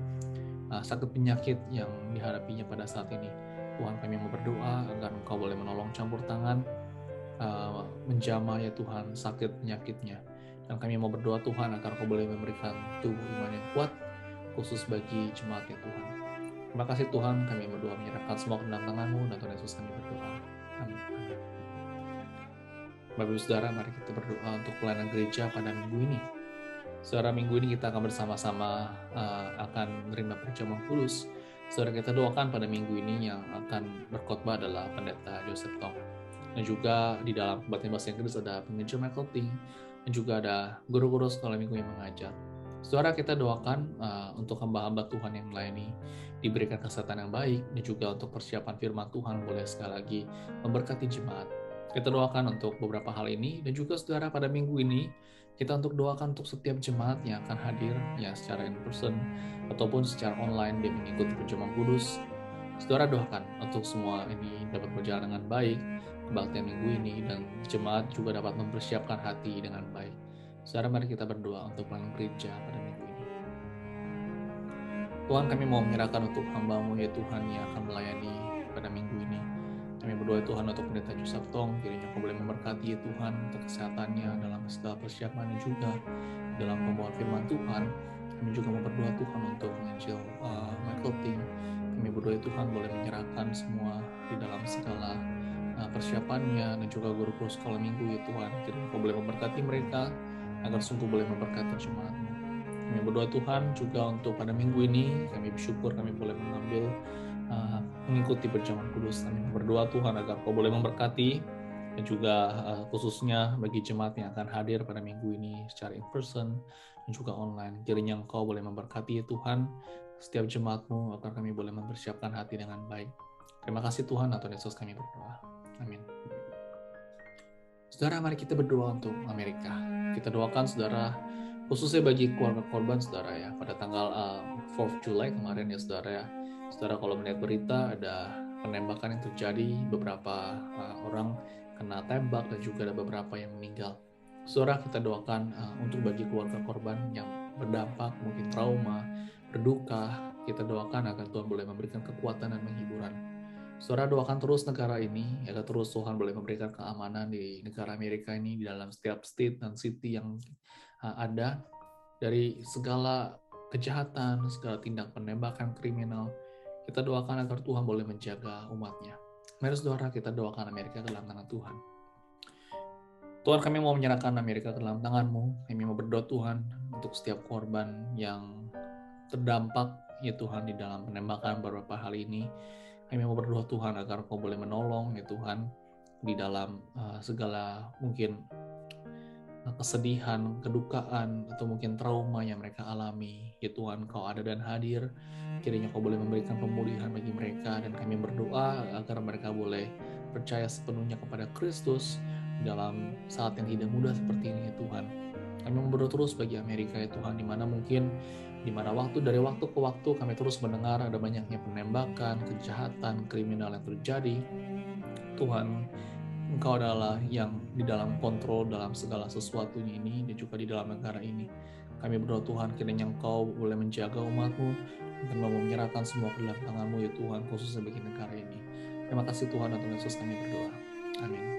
sakit penyakit yang dihadapinya pada saat ini. Tuhan, kami mau berdoa agar Engkau boleh menolong campur tangan, menjamah, ya Tuhan, sakit penyakitnya. Dan kami mau berdoa Tuhan agar Kau boleh memberikan tubuh iman yang kuat, khusus bagi jemaat, ya Tuhan. Terima kasih Tuhan, kami berdoa menyerahkan semua ke dalam tangan-Mu, dan Tuhan Yesus kami berdoa. Amin. Bapak Ibu Saudara, mari kita berdoa untuk pelayanan gereja pada minggu ini. Saudara, minggu ini kita akan bersama-sama akan menerima perjamuan kudus. Saudara, kita doakan pada minggu ini yang akan berkhotbah adalah Pendeta Joseph Tong. Dan juga di dalam pembacaan bahasa Inggris ada pengajar Michael Ting. Dan juga ada guru-guru sekolah minggu yang mengajar. Saudara, kita doakan untuk hamba-hamba Tuhan yang melayani diberikan kesehatan yang baik. Dan juga untuk persiapan firman Tuhan boleh sekali lagi memberkati jemaat. Kita doakan untuk beberapa hal ini. Dan juga saudara, pada minggu ini kita untuk doakan untuk setiap jemaat yang akan hadir ya secara in person ataupun secara online dia mengikuti perjamuan kudus. Saudara, doakan untuk semua ini dapat berjalan dengan baik kebaktian minggu ini dan jemaat juga dapat mempersiapkan hati dengan baik. Saudara, mari kita berdoa untuk pelayanan gereja pada minggu ini. Tuhan, kami mau menyerahkan untuk hamba-Mu, ya Tuhan, yang akan melayani pada minggu ini. Kami berdoa Tuhan untuk Pendeta Joseph Tong, kiranya Kau boleh memberkati, ya Tuhan, untuk kesehatannya dalam segala persiapannya juga dalam pembawaan firman Tuhan. Kami juga mau berdoa Tuhan untuk penginjil Michael Ting. Kami berdoa Tuhan boleh menyerahkan semua di dalam segala persiapannya dan juga guru-guru sekolah minggu, ya Tuhan. Kiranya Kau boleh memberkati mereka agar sungguh boleh memberkati jemaat-Mu. Kami berdoa Tuhan juga untuk pada minggu ini kami bersyukur kami boleh mengambil mengikuti perjamuan kudus. Kami berdoa Tuhan agar Kau boleh memberkati dan juga khususnya bagi jemaat yang akan hadir pada minggu ini secara in person dan juga online. Kiranya Engkau boleh memberkati Tuhan setiap jemaat-Mu agar kami boleh mempersiapkan hati dengan baik. Terima kasih Tuhan, Tuhan Yesus kami berdoa. Amin. Saudara, mari kita berdoa untuk Amerika. Kita doakan saudara, khususnya bagi keluarga korban saudara ya, pada tanggal 4 Juli kemarin ya saudara ya. Saudara kalau melihat berita ada penembakan yang terjadi, beberapa orang kena tembak dan juga ada beberapa yang meninggal. Saudara, kita doakan untuk bagi keluarga korban yang berdampak, mungkin trauma, berduka, kita doakan agar Tuhan boleh memberikan kekuatan dan penghiburan. Saudara, doakan terus negara ini, agar terus Tuhan boleh memberikan keamanan di negara Amerika ini, di dalam setiap state dan city yang ada, dari segala kejahatan, segala tindak penembakan kriminal. Kita doakan agar Tuhan boleh menjaga umatnya. Mari saudara, kita doakan Amerika ke dalam tangan Tuhan. Tuhan, kami mau menyerahkan Amerika ke dalam tangan-Mu. Kami mau berdoa Tuhan untuk setiap korban yang terdampak, ya Tuhan, di dalam penembakan beberapa hari ini. Kami mau berdoa Tuhan agar Kau boleh menolong, ya Tuhan, di dalam segala mungkin kesedihan, kedukaan, atau mungkin trauma yang mereka alami. Ya Tuhan, Kau ada dan hadir. Kiranya Kau boleh memberikan pemulihan bagi mereka, dan kami berdoa agar mereka boleh percaya sepenuhnya kepada Kristus dalam saat yang tidak mudah seperti ini, ya Tuhan. Kami berdoa terus bagi Amerika, ya Tuhan, di mana mungkin dari waktu ke waktu kami terus mendengar ada banyaknya penembakan, kejahatan, kriminal yang terjadi. Tuhan, Engkau adalah yang di dalam kontrol dalam segala sesuatunya ini dan juga di dalam negara ini. Kami berdoa Tuhan, kiranya Engkau boleh menjaga umat-Mu dan mau menyerahkan semua ke dalam tangan-Mu, ya Tuhan, khususnya bagi negara ini. Terima kasih Tuhan, dan Tuhan Yesus kami berdoa. Amin.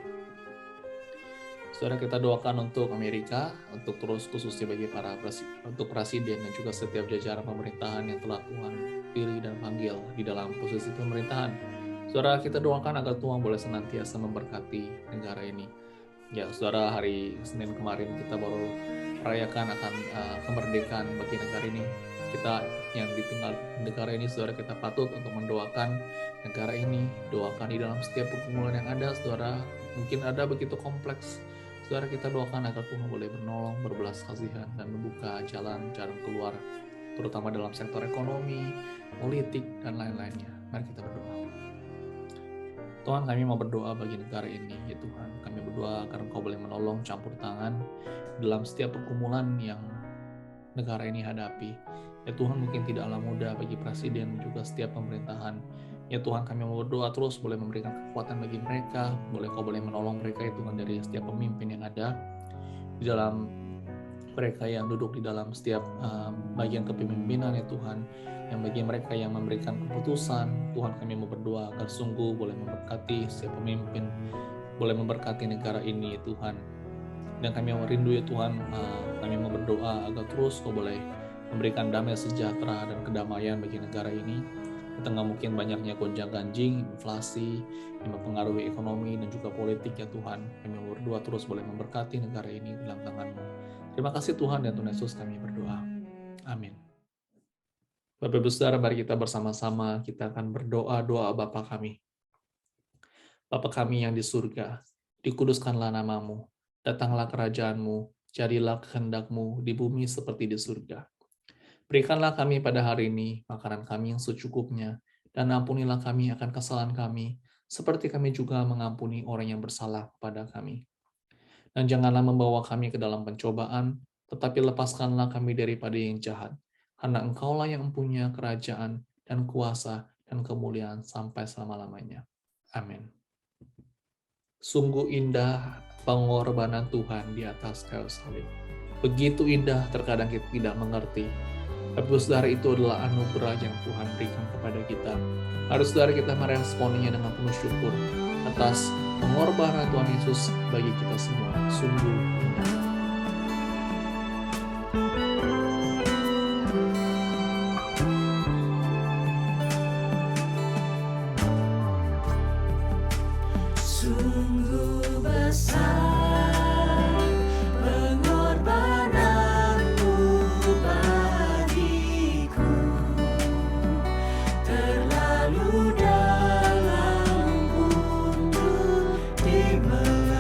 Saudara, kita doakan untuk Amerika, untuk terus khususnya bagi untuk presiden dan juga setiap jajaran pemerintahan yang telah Tuhan pilih dan panggil di dalam posisi pemerintahan. Saudara, kita doakan agar Tuhan boleh senantiasa memberkati negara ini. Ya, saudara, hari Senin kemarin kita baru merayakan akan kemerdekaan bagi negara ini. Kita yang ditinggal negara ini, saudara, kita patut untuk mendoakan negara ini. Doakan di dalam setiap pergumulan yang ada, saudara. Mungkin ada begitu kompleks. Saudara, kita doakan agar Tuhan boleh menolong, berbelas kasihan, dan membuka jalan keluar, terutama dalam sektor ekonomi, politik, dan lain-lainnya. Mari kita berdoa. Tuhan, kami mau berdoa bagi negara ini, ya Tuhan. Kami berdoa agar Engkau boleh menolong, campur tangan dalam setiap pergumulan yang negara ini hadapi. Ya Tuhan, mungkin tidaklah mudah bagi presiden juga setiap pemerintahan. Ya Tuhan, kami mau berdoa terus boleh memberikan kekuatan bagi mereka, Kau boleh menolong mereka, ya Tuhan, dari setiap pemimpin yang ada di dalam mereka yang duduk di dalam setiap bagian kepemimpinan, ya Tuhan, yang bagi mereka yang memberikan keputusan. Tuhan, kami mau berdoa agar sungguh boleh memberkati setiap pemimpin, boleh memberkati negara ini, ya Tuhan. Dan kami mau rindu, ya Tuhan, kami mau berdoa agar terus Kau boleh memberikan damai sejahtera dan kedamaian bagi negara ini. Di tengah mungkin banyaknya gonjang-ganjing, inflasi, yang mempengaruhi ekonomi dan juga politik, ya Tuhan. Kami berdoa terus boleh memberkati negara ini dalam tangan-Mu. Terima kasih Tuhan, dan Tuhan Yesus kami berdoa. Amin. Bapak Ibu Saudara, mari kita bersama-sama kita akan berdoa doa Bapa kami. Bapa kami yang di surga, dikuduskanlah nama-Mu, datanglah kerajaan-Mu, jadilah kehendak-Mu di bumi seperti di surga. Berikanlah kami pada hari ini makanan kami yang secukupnya, dan ampunilah kami akan kesalahan kami, seperti kami juga mengampuni orang yang bersalah kepada kami. Dan janganlah membawa kami ke dalam pencobaan, tetapi lepaskanlah kami daripada yang jahat, karena Engkaulah yang mempunyai kerajaan dan kuasa dan kemuliaan sampai selama-lamanya. Amin. Sungguh indah pengorbanan Tuhan di atas kayu salib. Begitu indah, terkadang kita tidak mengerti. Tapi saudara, itu adalah anugerah yang Tuhan berikan kepada kita. Harus saudara kita meresponinya dengan penuh syukur atas pengorbanan Tuhan Yesus bagi kita semua. Sungguh indah. Sungguh besar pengorbananmu bagiku, terlalu dalam untuk dimengerti.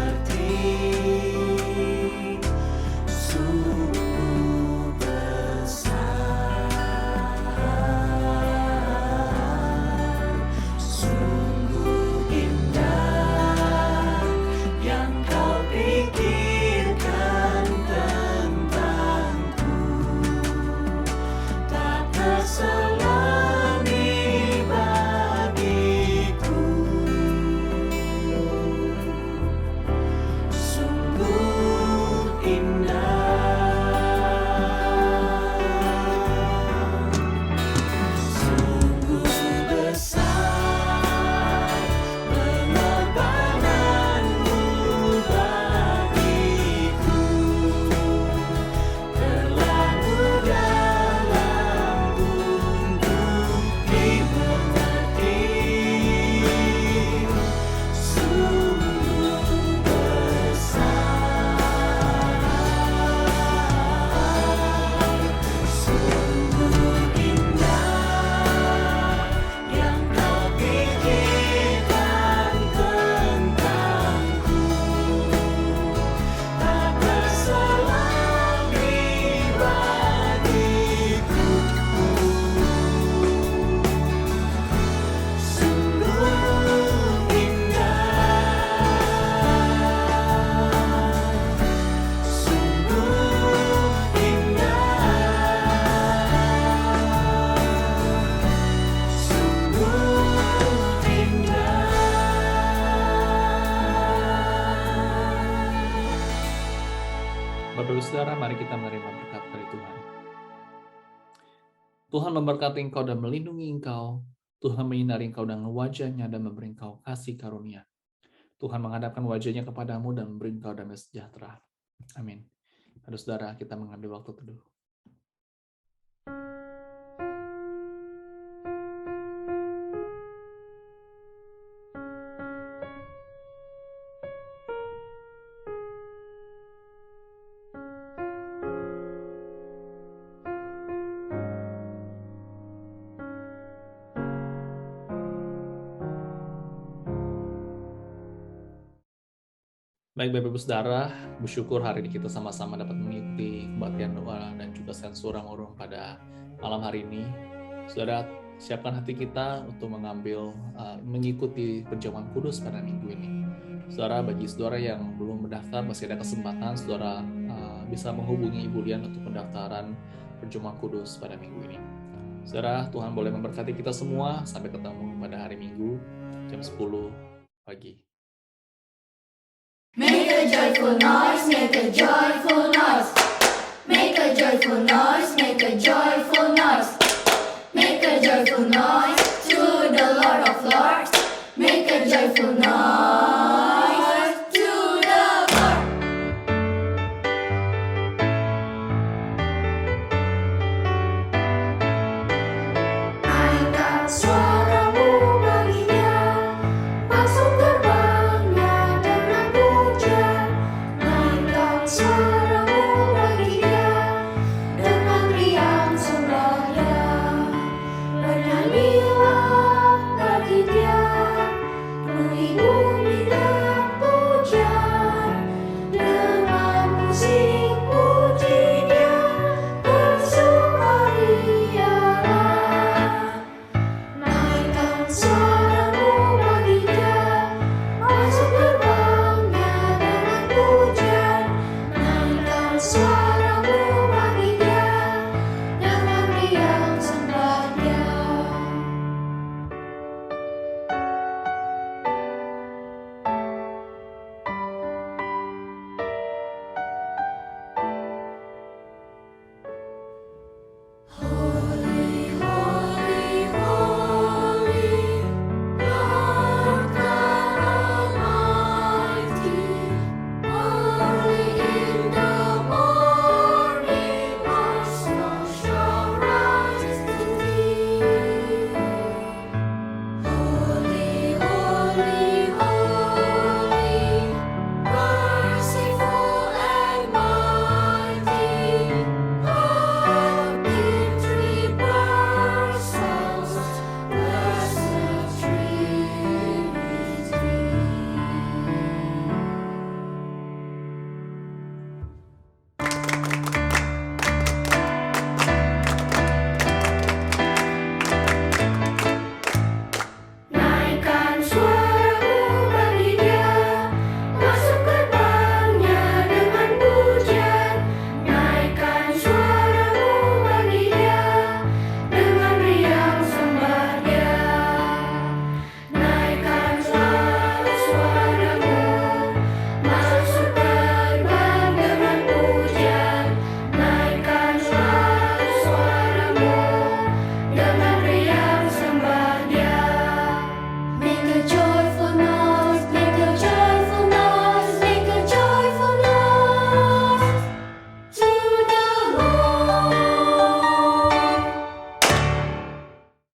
Bapak Ibu Saudara, mari kita menerima berkat dari Tuhan. Tuhan memberkati engkau dan melindungi engkau. Tuhan menyinari engkau dengan wajah-Nya dan memberi engkau kasih karunia. Tuhan menghadapkan wajah-Nya kepadamu dan memberi engkau damai sejahtera. Amin. Mari saudara, kita mengambil waktu teduh. Baik Bapak Ibu Saudara, bersyukur hari ini kita sama-sama dapat mengikuti kebaktian doa dan juga sensura urung pada malam hari ini. Saudara, siapkan hati kita untuk mengikuti perjamuan kudus pada minggu ini. Saudara, bagi saudara yang belum mendaftar, masih ada kesempatan saudara bisa menghubungi Ibu Lian untuk pendaftaran perjamuan kudus pada minggu ini. Saudara, Tuhan boleh memberkati kita semua. Sampai ketemu pada hari Minggu jam 10 pagi. Make a joyful noise, make a joyful noise. Make a joyful noise, make a joyful noise. Make a joyful noise.